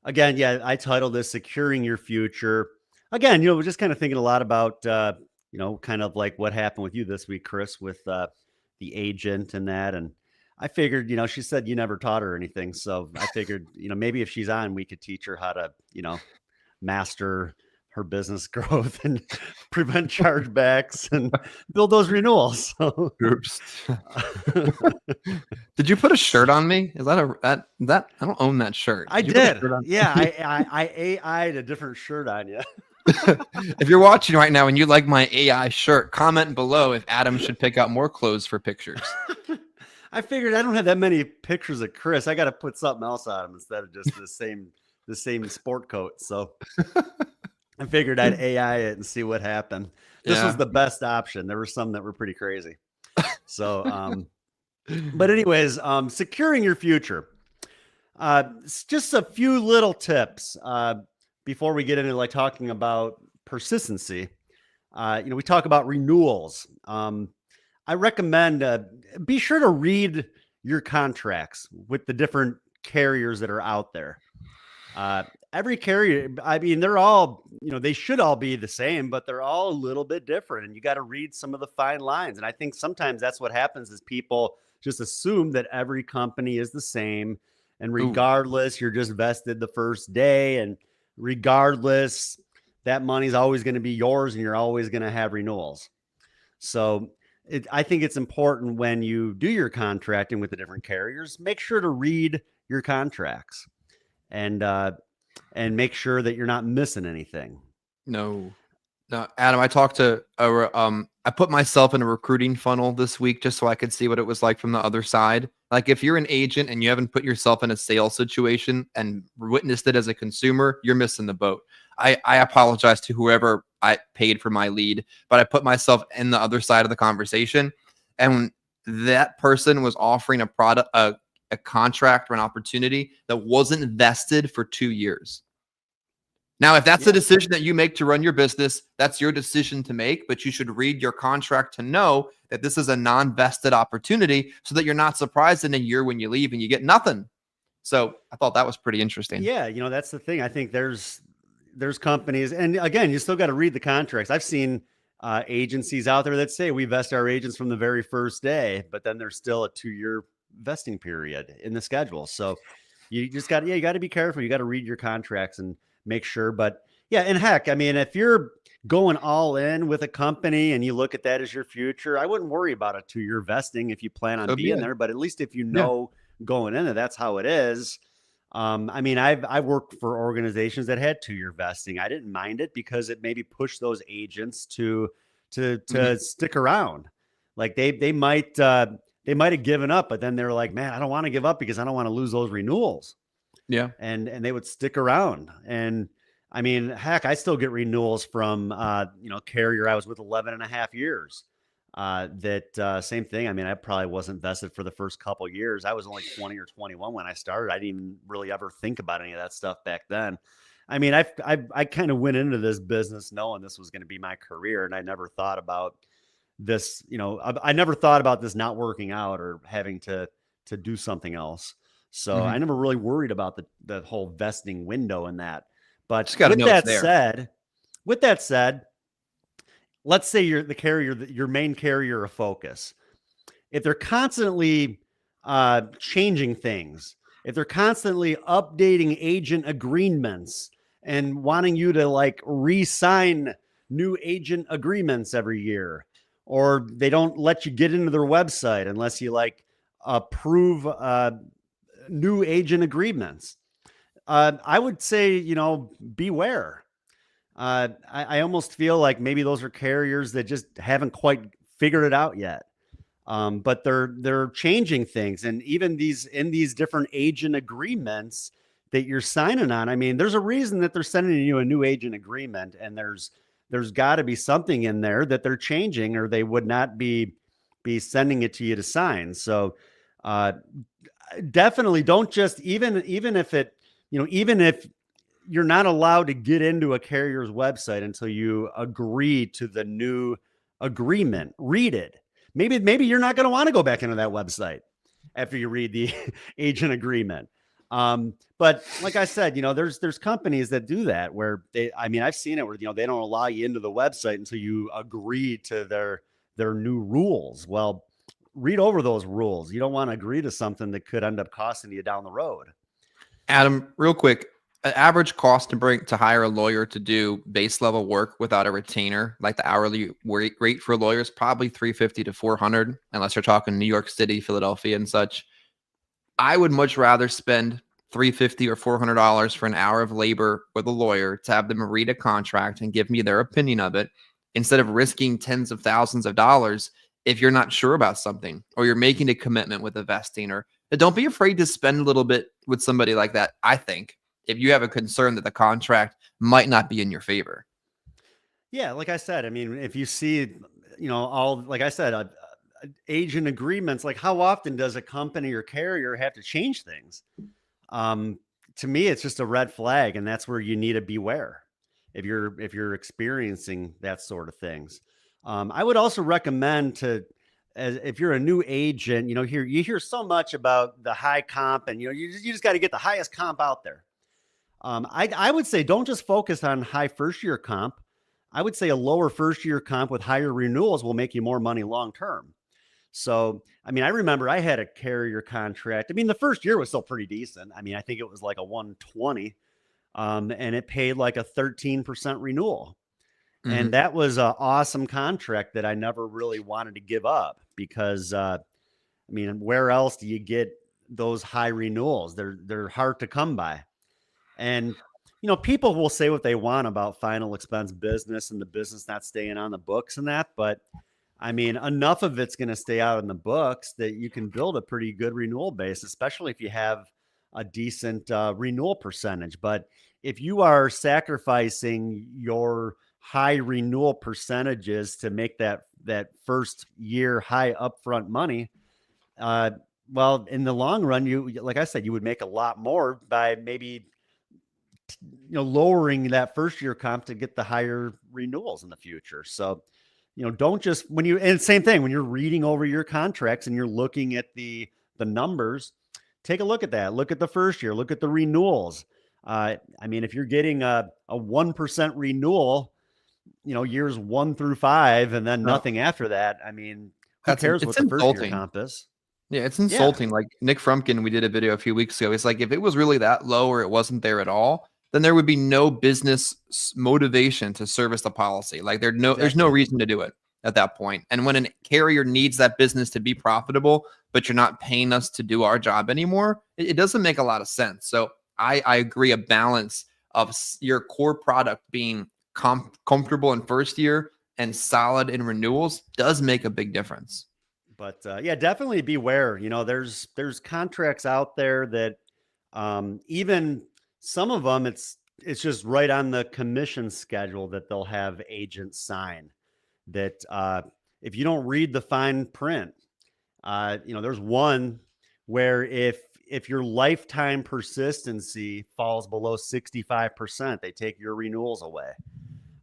Again, yeah, I titled this "Securing Your Future." Again, we're just kind of thinking a lot about, kind of like what happened with you this week, Chris, with the agent and that. And I figured, she said you never taught her anything, so I figured, maybe if she's on, we could teach her how to, master her business growth and prevent chargebacks and build those renewals. So, Oops. Did you put a shirt on me? Is that that I don't own that shirt. I Did you put a did. shirt on? Yeah, I AI'd a different shirt on you. If you're watching right now and you like my AI shirt, comment below if Adam should pick out more clothes for pictures. I figured I don't have that many pictures of Chris. I got to put something else on him instead of just the same sport coat. So I figured I'd AI it and see what happened. This was Yeah. the best option. There were some that were pretty crazy. So, but anyways, securing your future. Just a few little tips before we get into like talking about persistency. We talk about renewals. I recommend be sure to read your contracts with the different carriers that are out there. Every carrier, I mean, they're all, they should all be the same, but they're all a little bit different. And you got to read some of the fine lines. And I think sometimes that's what happens is people just assume that every company is the same. And Ooh. regardless, you're just vested the first day. And regardless, that money's always going to be yours and you're always going to have renewals. So I think it's important when you do your contracting with the different carriers, make sure to read your contracts and make sure that you're not missing anything. No. No, Adam, I put myself in a recruiting funnel this week just so I could see what it was like from the other side. Like if you're an agent and you haven't put yourself in a sales situation and witnessed it as a consumer, you're missing the boat. I apologize to whoever I paid for my lead, but I put myself in the other side of the conversation. And that person was offering a product, a contract or an opportunity that wasn't vested for 2 years. Now, if that's a Yeah. decision that you make to run your business, that's your decision to make, but you should read your contract to know that this is a non-vested opportunity so that you're not surprised in a year when you leave and you get nothing. So I thought that was pretty interesting. Yeah. That's the thing. I think there's companies, and again, you still got to read the contracts. I've seen agencies out there that say we vest our agents from the very first day, but then there's still a 2-year vesting period in the schedule. So you just got, you got to be careful. You got to read your contracts and make sure. But yeah, and heck, I mean, if you're going all in with a company and you look at that as your future, I wouldn't worry about a 2-year vesting if you plan on So being yeah, there. But at least if you yeah. know going into that's how it is. I mean, I've worked for organizations that had 2-year vesting. I didn't mind it because it maybe pushed those agents to Mhm. stick around. Like they might have given up, but then they're like, man, I don't want to give up because I don't want to lose those renewals. Yeah. and they would stick around. And I mean, heck, I still get renewals from, carrier I was with 11 and a half years. Same thing. I mean, I probably wasn't vested for the first couple of years. I was only 20 or 21 when I started. I didn't even really ever think about any of that stuff back then. I mean, I kind of went into this business knowing this was going to be my career, and I never thought about this, I never thought about this not working out or having to do something else. So I Mhm. never really worried about the whole vesting window in that. But Just got to know it's there. with that said, let's say you're the carrier, your main carrier of focus. If they're constantly changing things, if they're constantly updating agent agreements and wanting you to like re-sign new agent agreements every year, or they don't let you get into their website unless you like approve new agent agreements, I would say, beware. I almost feel like maybe those are carriers that just haven't quite figured it out yet. But they're changing things, and even these different agent agreements that you're signing on. I mean, there's a reason that they're sending you a new agent agreement, and there's got to be something in there that they're changing, or they would not be sending it to you to sign. So definitely don't just even if it even if you're not allowed to get into a carrier's website until you agree to the new agreement. Read it. Maybe you're not going to want to go back into that website after you read the agent agreement. But like I said, there's companies that do that where I've seen it where, they don't allow you into the website until you agree to their new rules. Well, read over those rules. You don't want to agree to something that could end up costing you down the road. Adam, real quick, an average cost to hire a lawyer to do base level work without a retainer, like the hourly rate for lawyers, probably 350 to 400, unless you're talking New York City, Philadelphia, and such. I would much rather spend $350 or $400 for an hour of labor with a lawyer to have them read a contract and give me their opinion of it, instead of risking tens of thousands of dollars if you're not sure about something, or you're making a commitment with a vesting. Or don't be afraid to spend a little bit with somebody like that, I think, if you have a concern that the contract might not be in your favor. Yeah, like I said, I mean, if you see, like I said, agent agreements, like how often does a company or carrier have to change things? To me, it's just a red flag, and that's where you need to beware if you're experiencing that sort of things. I would also recommend if you're a new agent, you hear so much about the high comp, and you just got to get the highest comp out there. I would say don't just focus on high first year comp. I would say a lower first year comp with higher renewals will make you more money long term. So, I mean, I remember I had a carrier contract. I mean, the first year was still pretty decent. I mean, I think it was like a 120, and it paid like a 13% renewal. Mm-hmm. And that was an awesome contract that I never really wanted to give up because, where else do you get those high renewals? They're hard to come by. And, people will say what they want about final expense business and the business not staying on the books and that, but I mean, enough of it's going to stay out in the books that you can build a pretty good renewal base, especially if you have a decent renewal percentage. But if you are sacrificing your high renewal percentages to make that first year high upfront money, well, in the long run, like I said, you would make a lot more by maybe lowering that first year comp to get the higher renewals in the future. So, don't just and same thing when you're reading over your contracts and you're looking at the numbers, take a look at that. Look at the first year, look at the renewals. If you're getting a 1% renewal, years 1 through 5, and then nothing after that. I mean, who cares what the first year comp is? Yeah, it's insulting. Yeah. Like Nick Frumpkin, we did a video a few weeks ago. It's like, if it was really that low or it wasn't there at all, then there would be no business motivation to service the policy. Like there's no reason to do it at that point. And when a carrier needs that business to be profitable, but you're not paying us to do our job anymore, it doesn't make a lot of sense. So I agree, a balance of your core product being comfortable in first year and solid in renewals does make a big difference. But yeah, definitely beware. There's contracts out there that Even some of them, it's just right on the commission schedule that they'll have agents sign that if you don't read the fine print, there's one where if your lifetime persistency falls below 65%, they take your renewals away.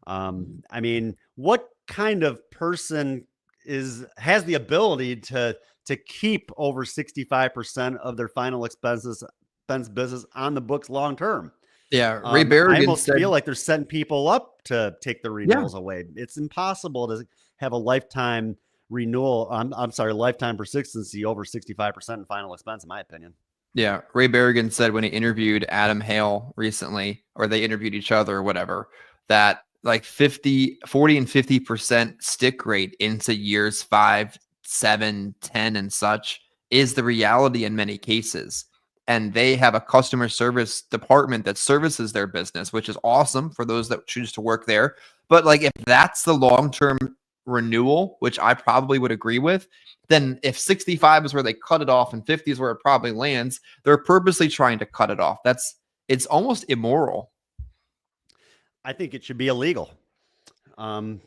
I mean, what kind of person has the ability to keep over 65% of their final expense business on the books long term? Yeah, Ray I Berrigan almost said, feel like they're setting people up to take the yeah, renewals away. It's impossible to have a lifetime renewal. I'm sorry, lifetime persistency over 65% in final expense, in my opinion. yeah. Ray Berrigan said when he interviewed Adam Hale recently, or they interviewed each other or whatever, that like 40 and 50% stick rate into years 5, 7, 10, and such is the reality in many cases. And they have a customer service department that services their business, which is awesome for those that choose to work there. But like, if that's the long-term renewal, which I probably would agree with, then if 65 is where they cut it off and 50 is where it probably lands, they're purposely trying to cut it off. It's almost immoral. I think it should be illegal. And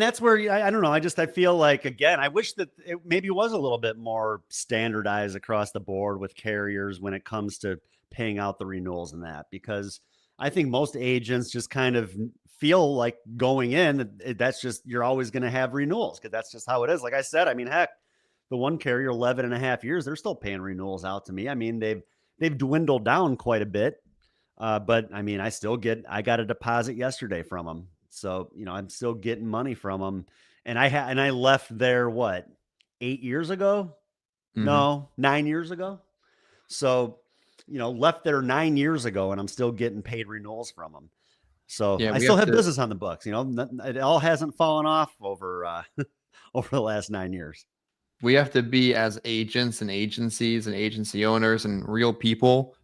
that's where I don't know. I feel like, again, I wish that it maybe was a little bit more standardized across the board with carriers when it comes to paying out the renewals and that, because I think most agents just kind of feel like going in, that's just, you're always going to have renewals because that's just how it is. Like I said, I mean, heck, the one carrier, 11 and a half years, they're still paying renewals out to me. I mean, they've dwindled down quite a bit. But I mean, I got a deposit yesterday from them. So, I'm still getting money from them. And I left there, 8 years ago? Mhm. No, 9 years ago. So, left there 9 years ago and I'm still getting paid renewals from them. So Yeah, I still have business on the books. It all hasn't fallen off over, over the last 9 years. we have to be, as agents and agencies and agency owners and real people,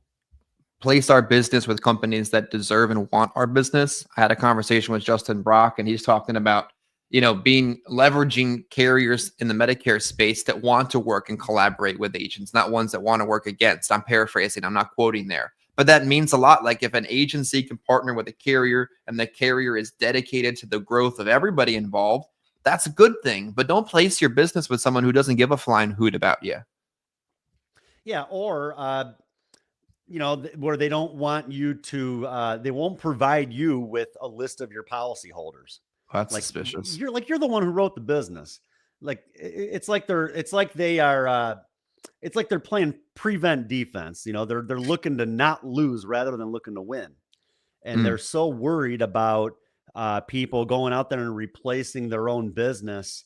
place our business with companies that deserve and want our business. I had a conversation with Justin Brock, and he's talking about, leveraging carriers in the Medicare space that want to work and collaborate with agents, not ones that want to work against. I'm paraphrasing, I'm not quoting there. But that means a lot. Like, if an agency can partner with a carrier and the carrier is dedicated to the growth of everybody involved, that's a good thing. But don't place your business with someone who doesn't give a flying hoot about you. Yeah. Or, where they don't want you to, they won't provide you with a list of your policyholders. That's Like suspicious. you're the one who wrote the business. Like it's like they're playing prevent defense. They're looking to not lose rather than looking to win. And they're so worried about people going out there and replacing their own business.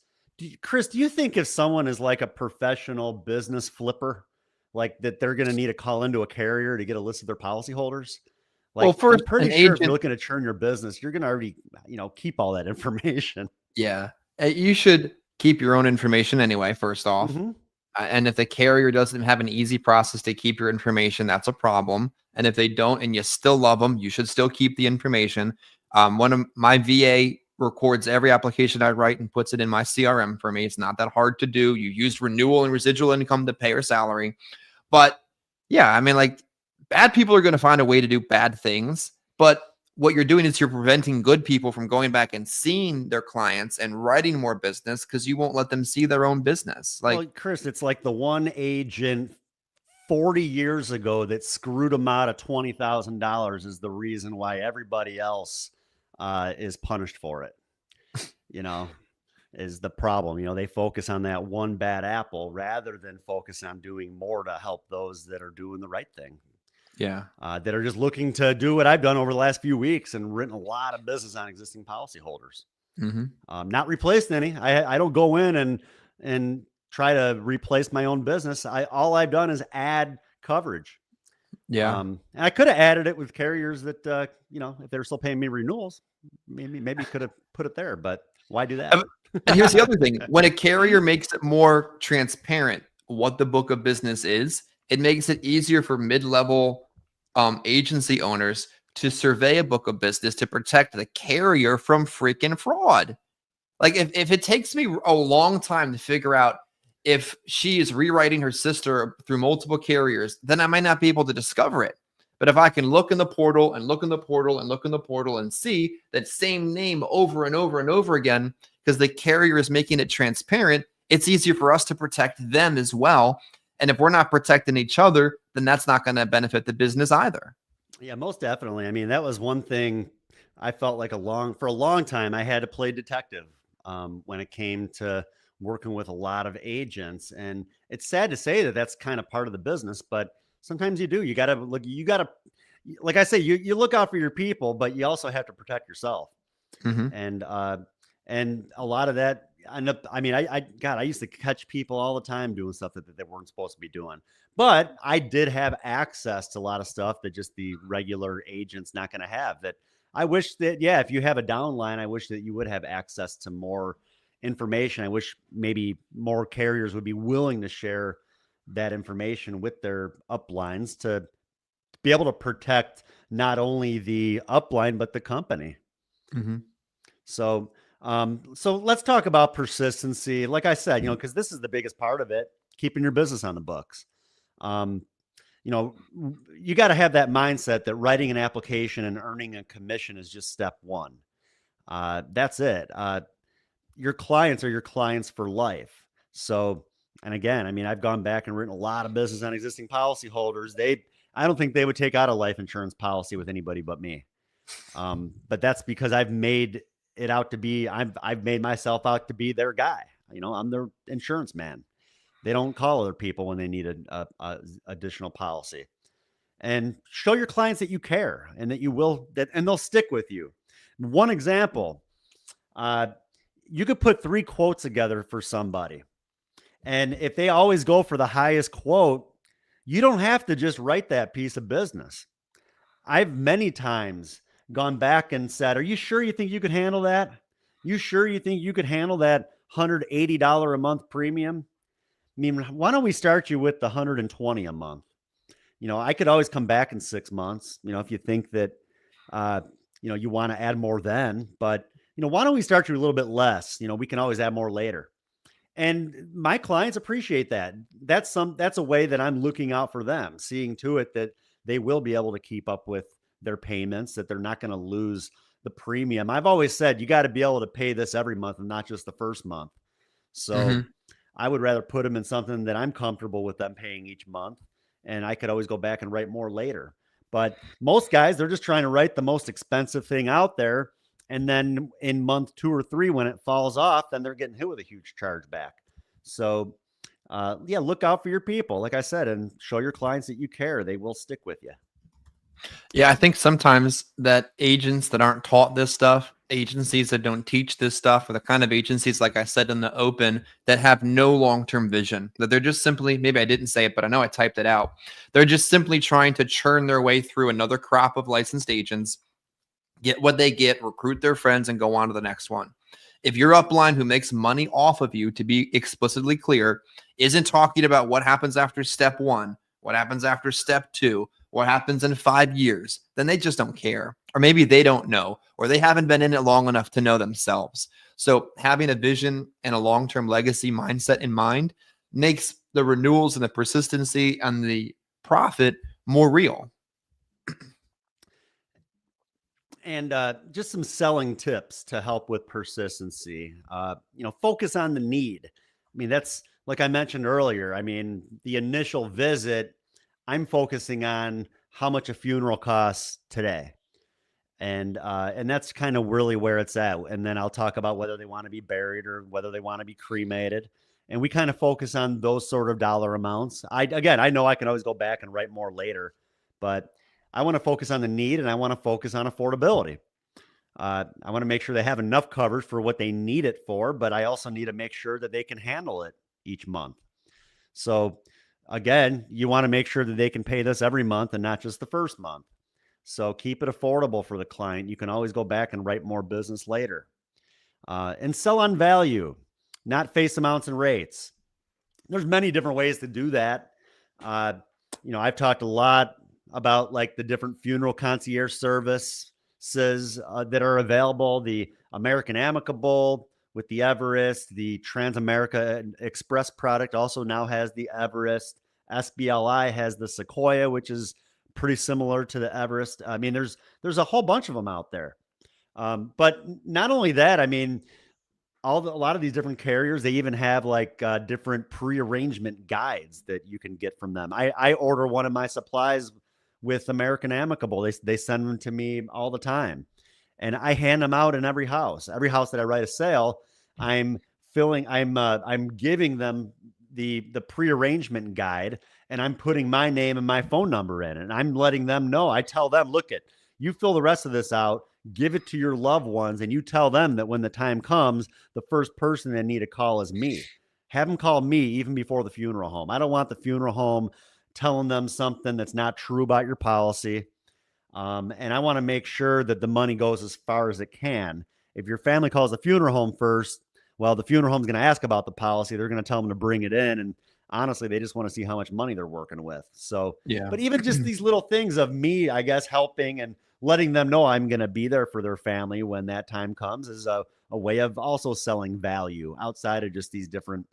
Chris, do you think if someone is like a professional business flipper, like that, they're going to need to call into a carrier to get a list of their policyholders? Like, Well, first, I'm pretty an sure if you're agent, looking to churn your business, you're going to already, keep all that information. yeah, you should keep your own information anyway, first off. Mhm. And if the carrier doesn't have an easy process to keep your information, that's a problem. And if they don't, and you still love them, you should still keep the information. One of my VA records every application I write and puts it in my CRM for me. It's not that hard to do. You use renewal and residual income to pay your salary. But yeah, I mean, like, bad people are going to find a way to do bad things. But what you're doing is you're preventing good people from going back and seeing their clients and writing more business because you won't let them see their own business. Like, Well, Chris, it's like the one agent 40 years ago that screwed them out of $20,000 is the reason why everybody else is punished for it. Is the problem. They focus on that one bad apple rather than focus on doing more to help those that are doing the right thing. yeah. That are just looking to do what I've done over the last few weeks and written a lot of business on existing policyholders. Not replaced any. I don't go in and try to replace my own business. All I've done is add coverage. Yeah. And I could have added it with carriers that, if they were still paying me renewals, maybe could have put it there, but why do that? And here's the other thing. When a carrier makes it more transparent what the book of business is, it makes it easier for mid-level agency owners to survey a book of business to protect the carrier from freaking fraud. Like, if it takes me a long time to figure out If she is rewriting her sister through multiple carriers, then I might not be able to discover it. But if I can look in the portal and look in the portal and look in the portal and see that same name over and over and over again, because the carrier is making it transparent, it's easier for us to protect them as well. And if we're not protecting each other, then that's not going to benefit the business either. Yeah, most definitely. I mean, that was one thing I felt like for a long time, I had to play detective when it came to working with a lot of agents. And it's sad to say that that's kind of part of the business, but sometimes you do. You got to look, like I say, you look out for your people, but you also have to protect yourself. Mm-hmm. And a lot of that, I used to catch people all the time doing stuff that they weren't supposed to be doing. But I did have access to a lot of stuff that just the regular agent's not going to have. That I wish that, yeah, if you have a downline, I wish that you would have access to more information. I wish maybe more carriers would be willing to share that information with their uplines to be able to protect not only the upline, but the company. Mm-hmm. So let's talk about persistency. Like I said, because this is the biggest part of it, keeping your business on the books. You got to have that mindset that writing an application and earning a commission is just step one. That's it. Your clients are your clients for life. So, and again, I've gone back and written a lot of business on existing policyholders. I don't think they would take out a life insurance policy with anybody but me. But that's because I've made it out to be, I've made myself out to be their guy. I'm their insurance man. They don't call other people when they need a additional policy. And show your clients that you care and that you will, and they'll stick with you. One example, you could put 3 quotes together for somebody. And if they always go for the highest quote, you don't have to just write that piece of business. I've many times gone back and said, are you sure you think you could handle that? You sure you think you could handle that $180 a month premium? Why don't we start you with the $120 a month? I could always come back in 6 months, if you think that, you want to add more then, but, why don't we start you a little bit less? We can always add more later. And my clients appreciate that. That's a way that I'm looking out for them, seeing to it that they will be able to keep up with their payments, that they're not going to lose the premium. I've always said, you got to be able to pay this every month and not just the first month. So I would rather put them in something that I'm comfortable with them paying each month. And I could always go back and write more later. But most guys, they're just trying to write the most expensive thing out there. And then in month 2 or 3, when it falls off, then they're getting hit with a huge chargeback. So, look out for your people, like I said, and show your clients that you care. They will stick with you. Yeah, I think sometimes that agents that aren't taught this stuff, agencies that don't teach this stuff, are the kind of agencies, like I said in the open, that have no long-term vision, that they're just simply, maybe I didn't say it, but I know I typed it out. They're just simply trying to churn their way through another crop of licensed agents, get what they get, recruit their friends, and go on to the next one. If your upline who makes money off of you, to be explicitly clear, isn't talking about what happens after step 1, what happens after step 2, what happens in 5 years, then they just don't care. Or maybe they don't know, or they haven't been in it long enough to know themselves. So having a vision and a long-term legacy mindset in mind makes the renewals and the persistency and the profit more real. And just some selling tips to help with persistency. Focus on the need. That's like I mentioned earlier. The initial visit, I'm focusing on how much a funeral costs today. And that's kind of really where it's at. And then I'll talk about whether they want to be buried or whether they want to be cremated. And we kind of focus on those sort of dollar amounts. I know I can always go back and write more later, but I want to focus on the need and I want to focus on affordability. I want to make sure they have enough coverage for what they need it for, but I also need to make sure that they can handle it each month. So again, you want to make sure that they can pay this every month and not just the first month. So keep it affordable for the client. You can always go back and write more business later. And sell on value, not face amounts and rates. There's many different ways to do that. I've talked a lot about like the different funeral concierge services that are available, the American Amicable, with the Everest. The Transamerica Express product also now has the Everest. SBLI has the Sequoia, which is pretty similar to the Everest. I mean, there's a whole bunch of them out there. But not only that, I mean, a lot of these different carriers, they even have like different pre-arrangement guides that you can get from them. I order one of my supplies with American Amicable. They send them to me all the time, and I hand them out in every house. Every house that I write a sale, I'm giving them the pre-arrangement guide, and I'm putting my name and my phone number in it, and I'm letting them know. I tell them, look, you fill the rest of this out, give it to your loved ones, and you tell them that when the time comes, the first person they need to call is me. Have them call me even before the funeral home. I don't want the funeral home telling them something that's not true about your policy. And I want to make sure that the money goes as far as it can. If your family calls the funeral home first, well, the funeral home's going to ask about the policy. They're going to tell them to bring it in. And honestly, they just want to see how much money they're working with. So, Yeah. But even just these little things of me, I guess, helping and letting them know I'm going to be there for their family when that time comes is a way of also selling value outside of just these different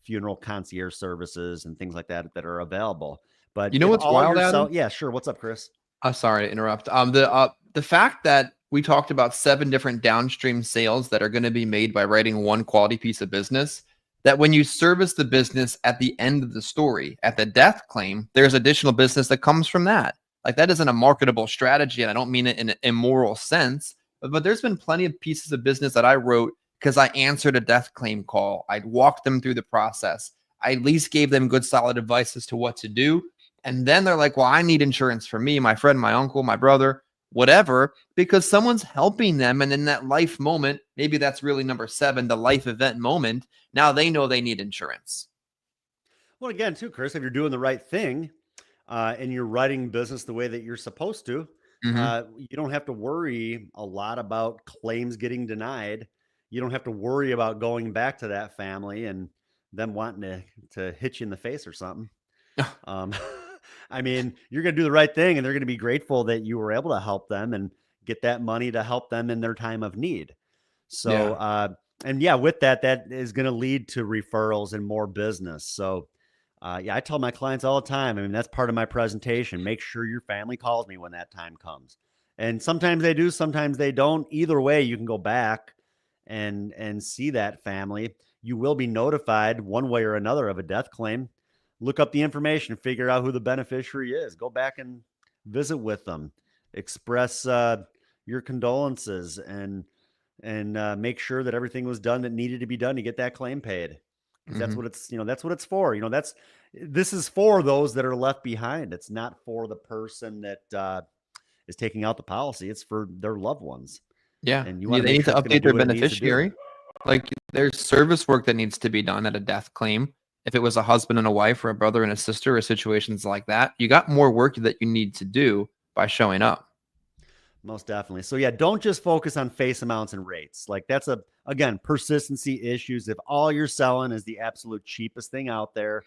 funeral concierge services and things like that that are available. But You know what's wild, Adam? yeah, sure. What's up, Chris? Sorry to interrupt. The fact that we talked about 7 different downstream sales that are going to be made by writing one quality piece of business, that when you service the business at the end of the story, at the death claim, there's additional business that comes from that. Like, that isn't a marketable strategy, and I don't mean it in an immoral sense, but there's been plenty of pieces of business that I wrote because I answered a death claim call. I walked them through the process. I at least gave them good, solid advice as to what to do. And then they're like, well, I need insurance for me, my friend, my uncle, my brother, whatever, because someone's helping them. And in that life moment, maybe that's really number 7, the life event moment. Now they know they need insurance. Well, again, too, Chris, if you're doing the right thing and you're writing business the way that you're supposed to, you don't have to worry a lot about claims getting denied. You don't have to worry about going back to that family and them wanting to hit you in the face or something. I mean, you're going to do the right thing, and they're going to be grateful that you were able to help them and get that money to help them in their time of need. So, and yeah, with that is going to lead to referrals and more business. So, yeah, I tell my clients all the time, I mean, that's part of my presentation. Make sure your family calls me when that time comes. And sometimes they do, sometimes they don't. Either way, you can go back and see that family. You will be notified one way or another of a death claim. Look up the information, figure out who the beneficiary is, go back and visit with them, express your condolences, and make sure that everything was done that needed to be done to get that claim paid. Because that's what it's, that's what it's for. This is for those that are left behind. It's not for the person that is taking out the policy. It's for their loved ones. Yeah. And they need to update their beneficiary. Like, there's service work that needs to be done at a death claim. If it was a husband and a wife or a brother and a sister or situations like that, you got more work that you need to do by showing up. Most definitely. So yeah, don't just focus on face amounts and rates. Like, that's again, persistency issues. If all you're selling is the absolute cheapest thing out there,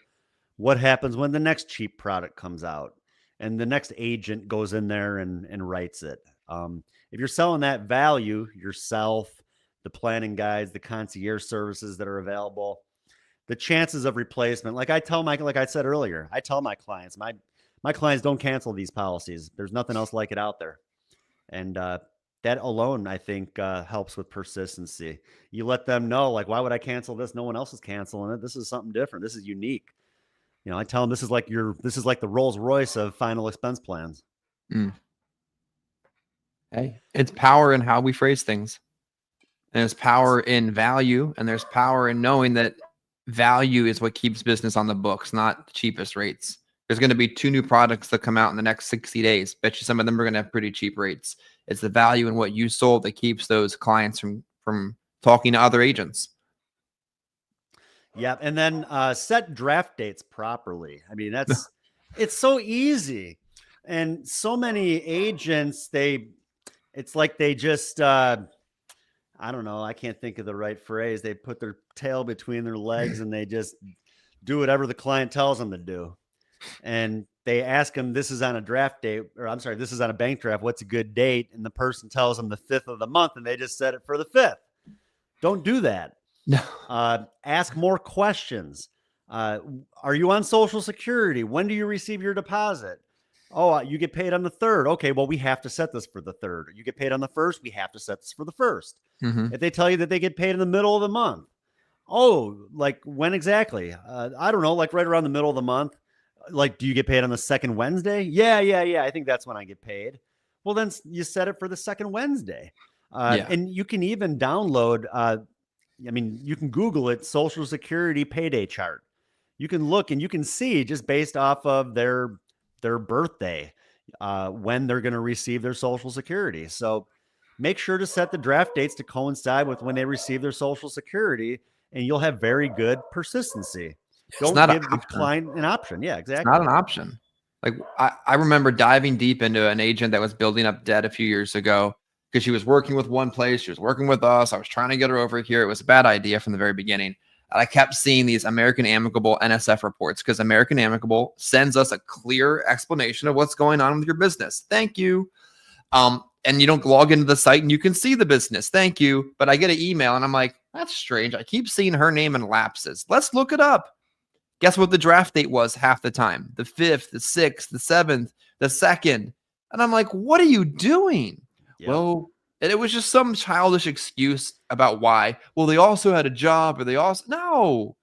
what happens when the next cheap product comes out and the next agent goes in there and writes it? If you're selling that value yourself, the planning guides, the concierge services that are available, the chances of replacement, like I said earlier, I tell my clients, my clients don't cancel these policies. There's nothing else like it out there. And that alone, I think, helps with persistency. You let them know, like, why would I cancel this? No one else is canceling it. This is something different. This is unique. I tell them this is like the Rolls Royce of final expense plans. Hey, it's power in how we phrase things. And there's power in value, and there's power in knowing that value is what keeps business on the books, not the cheapest rates. There's going to be 2 new products that come out in the next 60 days. Bet you some of them are going to have pretty cheap rates. It's the value in what you sold that keeps those clients from talking to other agents. Yeah, and then set draft dates properly. I mean, it's so easy. And so many agents, it's like they just I don't know. I can't think of the right phrase. They put their tail between their legs and they just do whatever the client tells them to do. And they ask them, this is on a draft date, or I'm sorry, this is on a bank draft. What's a good date? And the person tells them the 5th of the month, and they just set it for the 5th. Don't do that. No. Ask more questions. Are you on Social Security? When do you receive your deposit? Oh, you get paid on the 3rd. Okay, well, we have to set this for the 3rd. You get paid on the 1st. We have to set this for the 1st. Hmm. If they tell you that they get paid in the middle of the month, oh, like when exactly? I don't know, like right around the middle of the month. Like, do you get paid on the 2nd Wednesday? Yeah. I think that's when I get paid. Well, then you set it for the 2nd Wednesday. Yeah. And you can even download, you can Google it, Social Security payday chart. You can look and you can see just based off of their birthday, when they're going to receive their Social Security. So make sure to set the draft dates to coincide with when they receive their Social Security, and you'll have very good persistency. It's Don't not an give the option. client an option. Yeah, It's exactly. not an option. Like I remember diving deep into an agent that was building up debt a few years ago because she was working with one place. She was working with us. I was trying to get her over here. It was a bad idea from the very beginning. And I kept seeing these American Amicable NSF reports because American Amicable sends us a clear explanation of what's going on with your business. Thank you. And you don't log into the site and you can see the business. Thank you. But I get an email and I'm like, that's strange. I keep seeing her name in lapses. Let's look it up. Guess what the draft date was half the time? The 5th, the 6th, the 7th, the 2nd. And I'm like, what are you doing? Yep. Well, and it was just some childish excuse about why. Well, they also had a job or they also, no.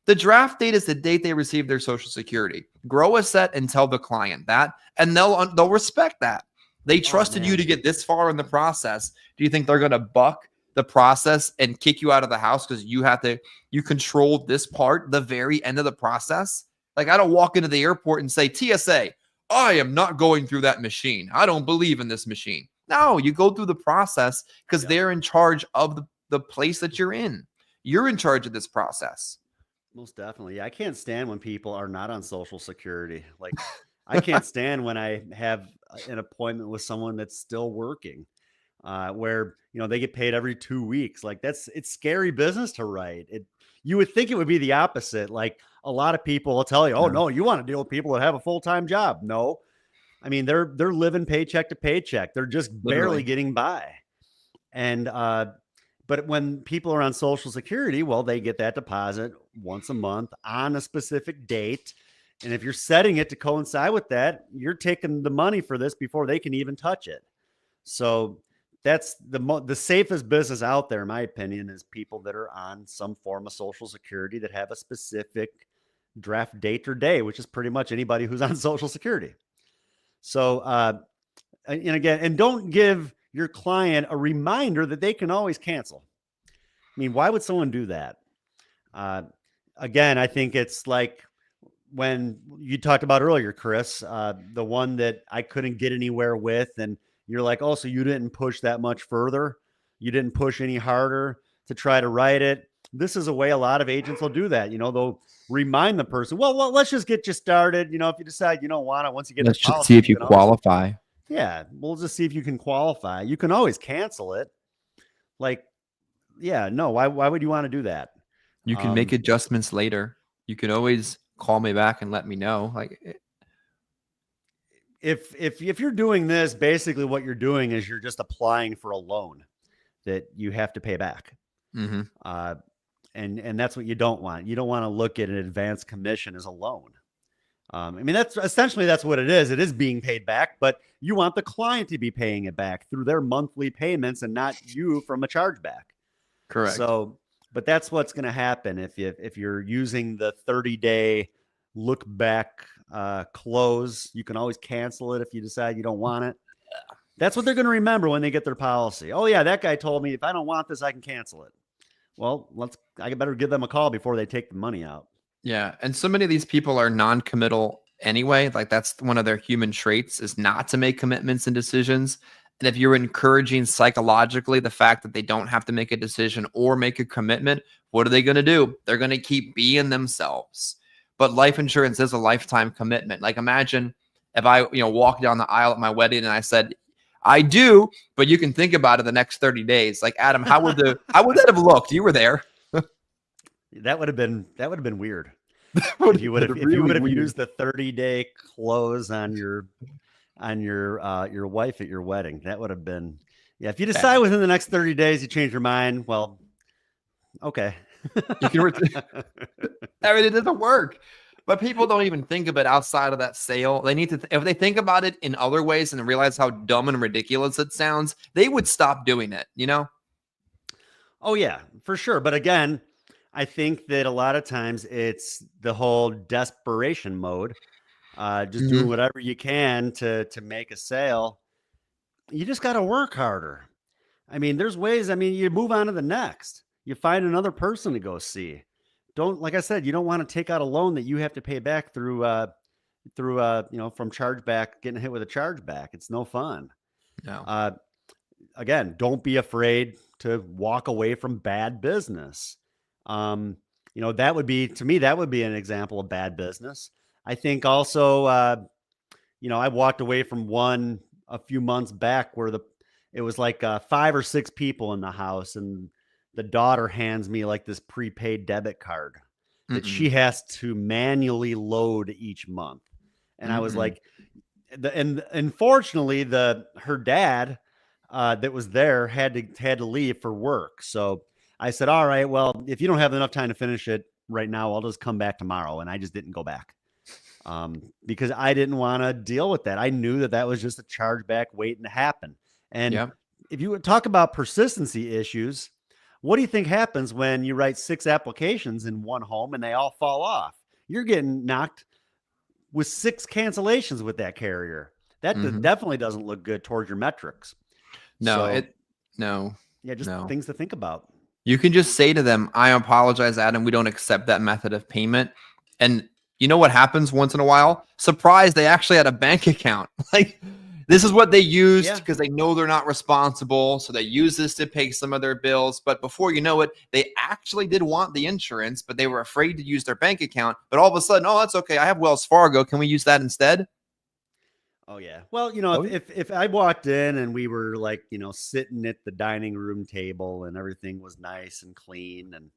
The draft date is the date they received their Social Security. Grow a set and tell the client that, and they'll respect that. They trusted you to get this far in the process. Do you think they're going to buck the process and kick you out of the house because you controlled this part, the very end of the process? Like, I don't walk into the airport and say, TSA, I am not going through that machine. I don't believe in this machine. No, you go through the process because they're in charge of the place that you're in. You're in charge of this process. Most definitely. I can't stand when people are not on Social Security. Like, I can't stand when I have an appointment with someone that's still working, where they get paid every 2 weeks. Like, it's scary business to write. You would think it would be the opposite. Like, a lot of people will tell you, "Oh no, you want to deal with people that have a full-time job." No, I mean they're living paycheck to paycheck. They're just barely getting by, and but when people are on Social Security, well, they get that deposit once a month on a specific date. And if you're setting it to coincide with that, you're taking the money for this before they can even touch it. So that's the safest business out there, in my opinion, is people that are on some form of Social Security that have a specific draft date or day, which is pretty much anybody who's on Social Security. So, and again, and don't give your client a reminder that they can always cancel. I mean, why would someone do that? Again, I think it's like when you talked about earlier, Chris, the one that I couldn't get anywhere with, and you're like, oh, so you didn't push that much further. You didn't push any harder to try to write it. This is a way a lot of agents will do that. They'll remind the person, well, let's just get you started. If you decide you don't want it, once you get Let's the just policy, see if you qualify. Yeah, we'll just see if you can qualify. You can always cancel it. Like, yeah, no, why would you want to do that? You can make adjustments later. You can always call me back and let me know. Like, if you're doing this, basically what you're doing is you're just applying for a loan that you have to pay back. mm-hmm. And that's what you don't want. You don't want to look at an advance commission as a loan. I mean, that's what it is. It is being paid back, but you want the client to be paying it back through their monthly payments and not you from a chargeback. Correct. So, but that's what's going to happen if you're using the 30-day look back close. You can always cancel it if you decide you don't want it. That's what they're going to remember when they get their policy. Oh yeah, that guy told me if I don't want this, I can cancel it. Well, I better give them a call before they take the money out. Yeah. And so many of these people are non-committal anyway. Like, that's one of their human traits, is not to make commitments and decisions. And if you're encouraging psychologically the fact that they don't have to make a decision or make a commitment, what are they going to do? They're going to keep being themselves. But life insurance is a lifetime commitment. Like, imagine if I, walked down the aisle at my wedding and I said, I do, but you can think about it the next 30 days. Like, Adam, how would that have looked? You were there. That would have been weird. If you would have used the 30-day close on your wife at your wedding, that would have been, yeah. If you decide within the next 30 days you change your mind, well, Okay. You can, I mean, it doesn't work. But people don't even think of it outside of that sale. They need to, if they think about it in other ways and realize how dumb and ridiculous it sounds, they would stop doing it, you know? Oh yeah, for sure. But again, I think that a lot of times it's the whole desperation mode, just doing Mhm. whatever you can to make a sale. You just got to work harder. I mean, there's ways. I mean, you move on to the next. You find another person to go see. Don't, like I said, you don't want to take out a loan that you have to pay back through from chargeback, getting hit with a chargeback. It's no fun. No. Uh, Again, don't be afraid to walk away from bad business. That would be, to me, that would be an example of bad business. I think also, I walked away from one a few months back where it was like 5 or 6 people in the house, and the daughter hands me like this prepaid debit card that Mm-mm. she has to manually load each month. And I was Mm-mm. like, and unfortunately, her dad that was there had to leave for work. So I said, all right, well, if you don't have enough time to finish it right now, I'll just come back tomorrow. And I just didn't go back because I didn't want to deal with that. I knew that was just a chargeback waiting to happen. And Yeah. if you talk about persistency issues, what do you think happens when you write 6 applications in one home and they all fall off? You're getting knocked with 6 cancellations with that carrier. That Mm-hmm. definitely doesn't look good towards your metrics. No, So no, yeah, just no. things to think about. You can just say to them, I apologize, Adam. We don't accept that method of payment. And you know what happens once in a while? Surprise, they actually had a bank account. Like, this is what they used Yeah. because they know they're not responsible. So they use this to pay some of their bills. But before you know it, they actually did want the insurance, but they were afraid to use their bank account. But all of a sudden, oh, that's okay. I have Wells Fargo. Can we use that instead? Oh yeah. Well, Oh, if I walked in and we were like, sitting at the dining room table and everything was nice and clean, and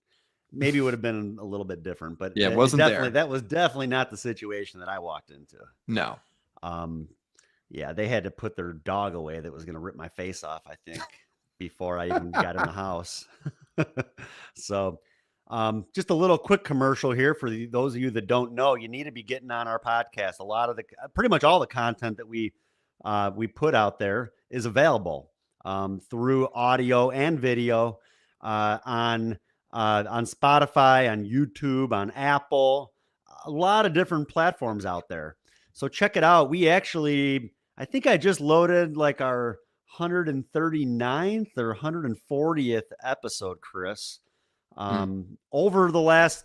maybe it would have been a little bit different, but yeah, it it wasn't definitely there. that was definitely not the situation that I walked into. No. Um yeah, they had to put their dog away that was going to rip my face off, I think, before I even got in the house. So, just a little quick commercial here for those of you that don't know. You need to be getting on our podcast. A lot of pretty much all the content that we put out there is available through audio and video on Spotify, on YouTube, on Apple, a lot of different platforms out there. So check it out. I think I just loaded like our 139th or 140th episode, Chris. Mm. Over the last,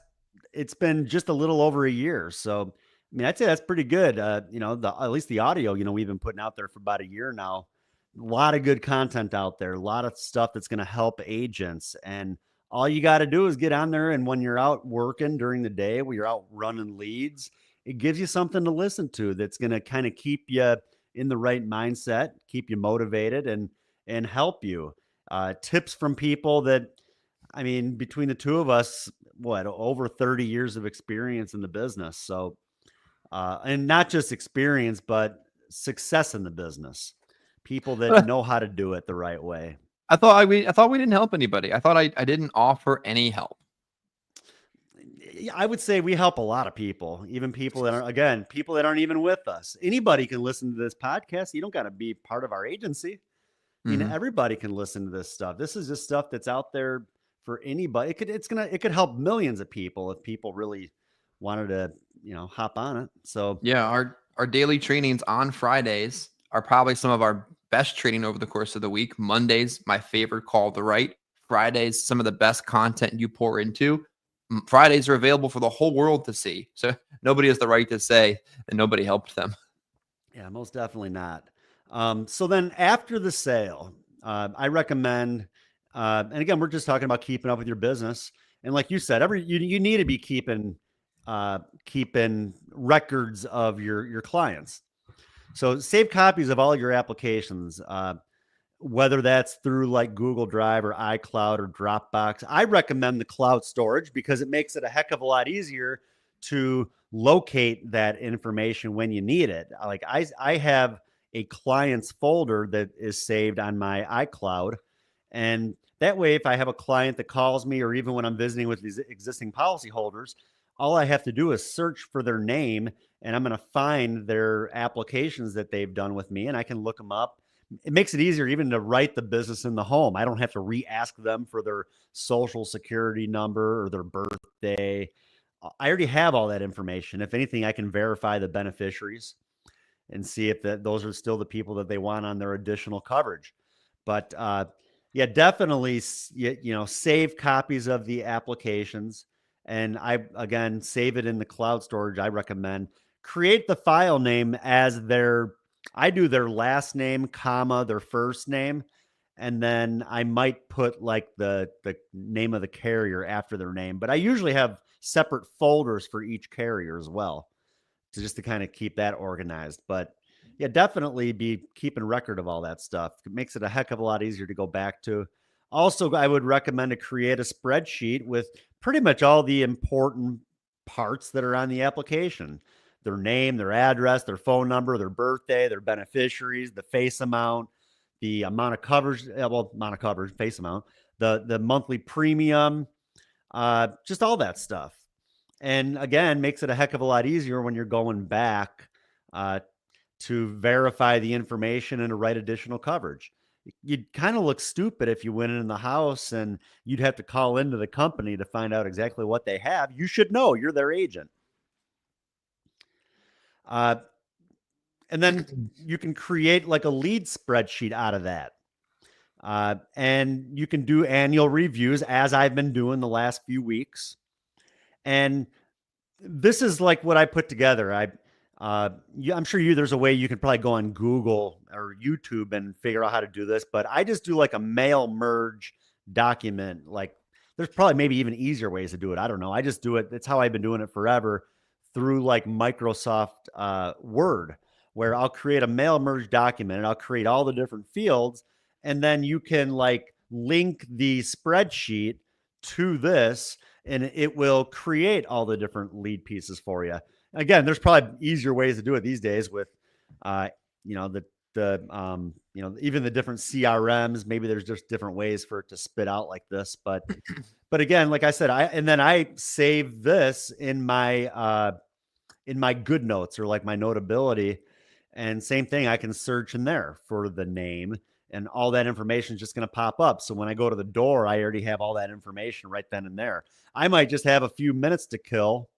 it's been just a little over a year. So, I mean, I'd say that's pretty good. At least the audio, we've been putting out there for about a year now. A lot of good content out there, a lot of stuff that's going to help agents. And all you got to do is get on there. And when you're out working during the day, when you're out running leads, it gives you something to listen to that's going to kind of keep you in the right mindset, keep you motivated, and help you. Tips from people that, I mean, between the two of us, over 30 years of experience in the business. So, and not just experience, but success in the business. People that know how to do it the right way. I thought we didn't help anybody. I thought I didn't offer any help. I would say we help a lot of people, even people that are, again, people that aren't even with us. Anybody can listen to this podcast. You don't got to be part of our agency. I mean, Mm-hmm. everybody can listen to this stuff. This is just stuff that's out there for anybody. It could help millions of people if people really wanted to, hop on it. So Yeah, our daily trainings on Fridays are probably some of our best training over the course of the week. Mondays, my favorite call to write. Fridays, some of the best content you pour into. Fridays are available for the whole world to see. So nobody has the right to say that nobody helped them. yeah, most definitely not. So then after the sale, I recommend, and again, we're just talking about keeping up with your business. And like you said, you need to be keeping records of your clients. So save copies of all your applications, whether that's through like Google Drive or iCloud or Dropbox. I recommend the cloud storage because it makes it a heck of a lot easier to locate that information when you need it. Like I have a client's folder that is saved on my iCloud, and That way, if I have a client that calls me, or even when I'm visiting with these existing policyholders, all I have to do is search for their name, and I'm going to find their applications that they've done with me, and I can look them up. It makes it easier even to write the business in the home. I don't have to re-ask them for their social security number or their birthday. I already have all that information. If anything, I can verify the beneficiaries and see if those are still the people that they want on their additional coverage. But yeah, definitely, save copies of the applications. And again, save it in the cloud storage. I recommend create the file name as I do their last name, comma, their first name. And then I might put like the name of the carrier after their name, but I usually have separate folders for each carrier as well, just to kind of keep that organized. But yeah, definitely be keeping record of all that stuff. It makes it a heck of a lot easier to go back to. Also, I would recommend to create a spreadsheet with pretty much all the important parts that are on the application: their name, their address, their phone number, their birthday, their beneficiaries, the face amount, the amount of coverage, face amount, the monthly premium, just all that stuff. And again, makes it a heck of a lot easier when you're going back to verify the information and to write additional coverage. You'd kind of look stupid if you went in the house and you'd have to call into the company to find out exactly what they have. You should know, you're their agent. And then you can create like a lead spreadsheet out of that. And you can do annual reviews, as I've been doing the last few weeks. And this is like what I put together. I'm sure there's a way you can probably go on Google or YouTube and figure out how to do this, but I just do like a mail merge document. Like there's probably maybe even easier ways to do it. I don't know. I just do it. That's how I've been doing it forever, through like Microsoft Word, where I'll create a mail merge document and I'll create all the different fields. And then you can like link the spreadsheet to this, and it will create all the different lead pieces for you. Again, there's probably easier ways to do it these days with, even the different CRMs. Maybe there's just different ways for it to spit out like this. But again, like I said, I save this in my good notes, or like my notability. And same thing, I can search in there for the name, and all that information is just going to pop up. So when I go to the door, I already have all that information right then and there. I might just have a few minutes to kill.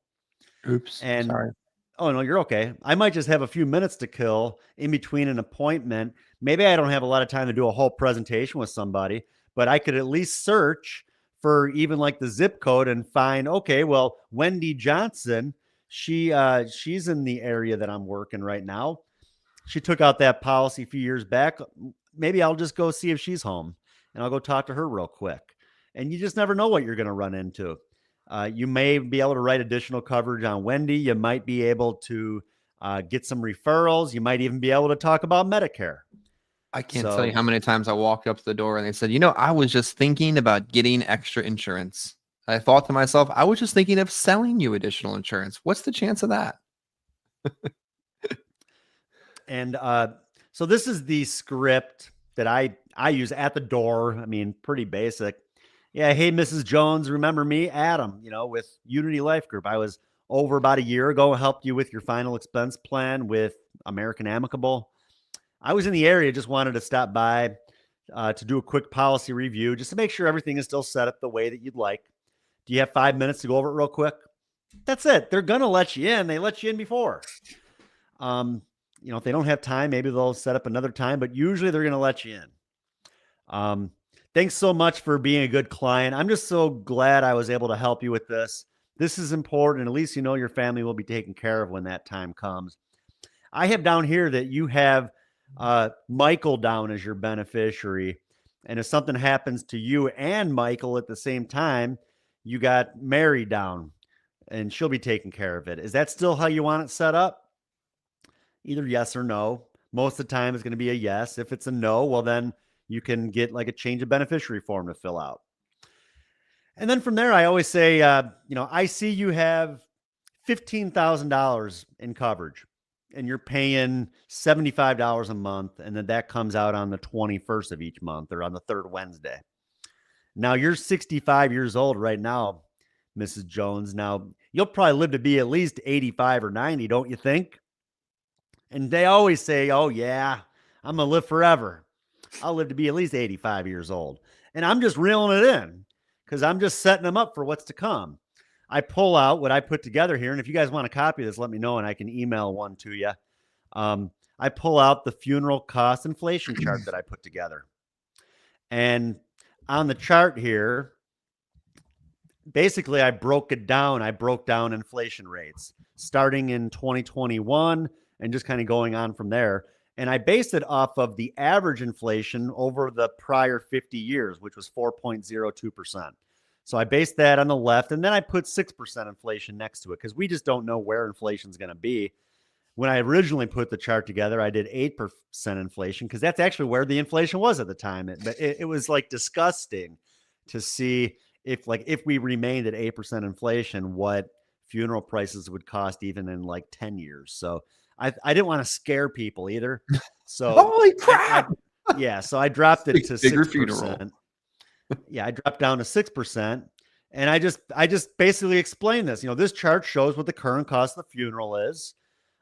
Oops. And sorry. Oh, no, you're okay. I might just have a few minutes to kill in between an appointment. Maybe I don't have a lot of time to do a whole presentation with somebody, but I could at least search for even like the zip code and find, okay, well, Wendy Johnson, she's in the area that I'm working right now. She took out that policy a few years back. Maybe I'll just go see if she's home, and I'll go talk to her real quick. And you just never know what you're going to run into. You may be able to write additional coverage on Wendy. You might be able to get some referrals. You might even be able to talk about Medicare. I can't tell you how many times I walked up to the door and they said, I was just thinking about getting extra insurance. I thought to myself, I was just thinking of selling you additional insurance. What's the chance of that? And so this is the script that I use at the door. I mean, pretty basic. Yeah. Hey, Mrs. Jones, remember me? Adam, with Unity Life Group. I was over about a year ago, helped you with your final expense plan with American Amicable. I was in the area, just wanted to stop by to do a quick policy review, just to make sure everything is still set up the way that you'd like. Do you have 5 minutes to go over it real quick? That's it. They're going to let you in. They let you in before. If they don't have time, maybe they'll set up another time, but usually they're going to let you in. Thanks so much for being a good client. I'm just so glad I was able to help you with this. This is important. At least your family will be taken care of when that time comes. I have down here that you have Michael down as your beneficiary. And if something happens to you and Michael at the same time, you got Mary down, and she'll be taking care of it. Is that still how you want it set up? Either yes or no. Most of the time it's going to be a yes. If it's a no, well, then you can get like a change of beneficiary form to fill out. And then from there, I always say, I see you have $15,000 in coverage and you're paying $75 a month. And then that comes out on the 21st of each month, or on the third Wednesday. Now you're 65 years old right now, Mrs. Jones. Now you'll probably live to be at least 85 or 90, don't you think? And they always say, oh, yeah, I'm going to live forever. I'll live to be at least 85 years old. And I'm just reeling it in because I'm just setting them up for what's to come. I pull out what I put together here. And if you guys want a copy of this, let me know and I can email one to you. I pull out the funeral cost inflation chart that I put together. And on the chart here, basically I broke it down. I broke down inflation rates starting in 2021 and just kind of going on from there. And I based it off of the average inflation over the prior 50 years, which was 4.02%. So I based that on the left, and then I put 6% inflation next to it because we just don't know where inflation is going to be. When I originally put the chart together, I did 8% inflation because that's actually where the inflation was at the time. It was like disgusting to see if we remained at 8% inflation, what funeral prices would cost even in like 10 years. So I didn't want to scare people either. So holy crap! So I dropped it to 6%. Funeral. Yeah, I dropped down to 6%. And I just basically explained this. This chart shows what the current cost of the funeral is.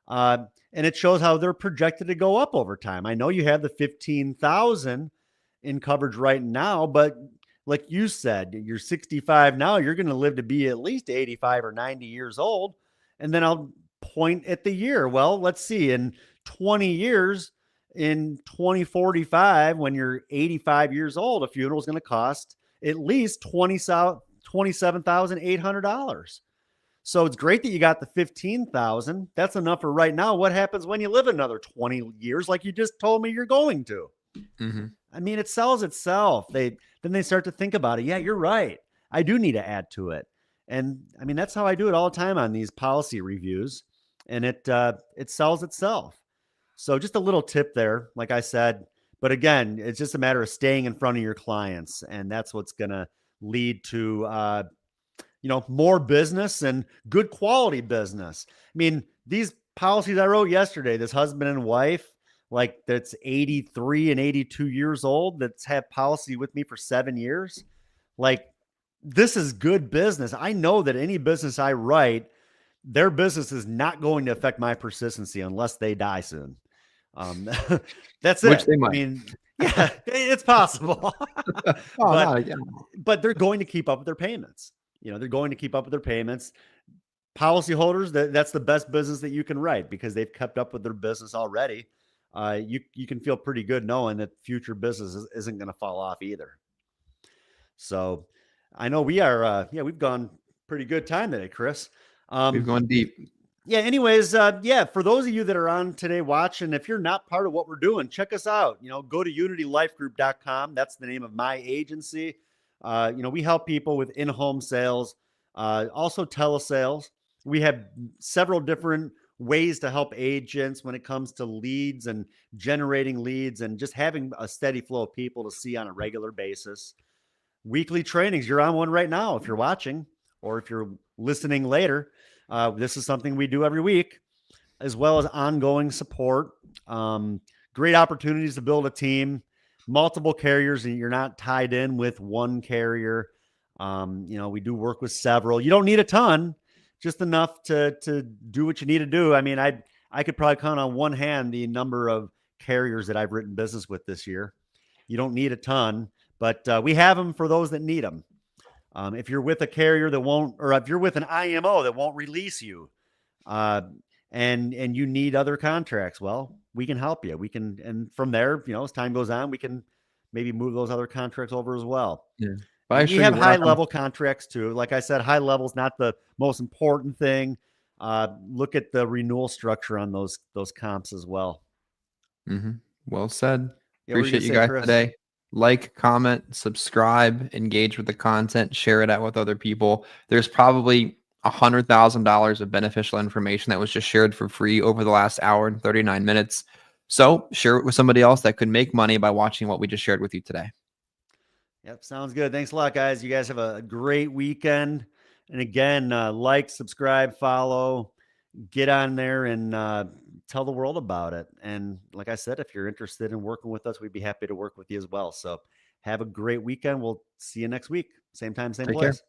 And it shows how they're projected to go up over time. I know you have the 15,000 in coverage right now, but like you said, you're 65 now, you're going to live to be at least 85 or 90 years old. And then I'll point at the year. Well, let's see, in 20 years, in 2045, when you're 85 years old, a funeral is going to cost at least $27,800. So it's great that you got the 15,000. That's enough for right now. What happens when you live another 20 years, like you just told me you're going to? Mm-hmm. I mean, it sells itself. Then they start to think about it. Yeah, you're right. I do need to add to it. And I mean, that's how I do it all the time on these policy reviews. And it sells itself. So just a little tip there, like I said. But again, it's just a matter of staying in front of your clients. And that's what's going to lead to more business and good quality business. I mean, these policies I wrote yesterday, this husband and wife, like that's 83 and 82 years old, that's had policy with me for 7 years. Like, this is good business. I know that any business I write, their business is not going to affect my persistency unless they die soon. That's Which it. they might. I mean, yeah, it's possible. But they're going to keep up with their payments. They're going to keep up with their payments. Policyholders, that's the best business that you can write because they've kept up with their business already. You can feel pretty good knowing that future business isn't going to fall off either. So I know we are, we've gone pretty good time today, Chris. We've gone deep. Yeah. Anyways, for those of you that are on today watching, if you're not part of what we're doing, check us out. Go to unitylifegroup.com. That's the name of my agency. We help people with in-home sales, also telesales. We have several different ways to help agents when it comes to leads and generating leads and just having a steady flow of people to see on a regular basis. Weekly trainings. You're on one right now if you're watching, or if you're listening later. This is something we do every week, as well as ongoing support. Great opportunities to build a team, multiple carriers, and you're not tied in with one carrier. We do work with several. You don't need a ton, just enough to do what you need to do. I mean, I could probably count on one hand the number of carriers that I've written business with this year. You don't need a ton, but we have them for those that need them. If you're with a carrier that won't, or if you're with an IMO that won't release you, and you need other contracts, well, we can help you. We can, and from there, as time goes on, we can maybe move those other contracts over as well. Yeah. We have high level contracts too. Like I said, high level is not the most important thing. Look at the renewal structure on those comps as well. Mm-hmm. Well said. Yeah, Appreciate you guys today. Like, comment, subscribe, engage with the content, share it out with other people. There's probably $100,000 of beneficial information that was just shared for free over the last hour and 39 minutes. So share it with somebody else that could make money by watching what we just shared with you today. Yep. Sounds good. Thanks a lot, guys. You guys have a great weekend. And again, like, subscribe, follow, get on there and tell the world about it. And like I said, if you're interested in working with us, we'd be happy to work with you as well. So Have a great weekend. We'll see you next week. Same time, same Take care. place.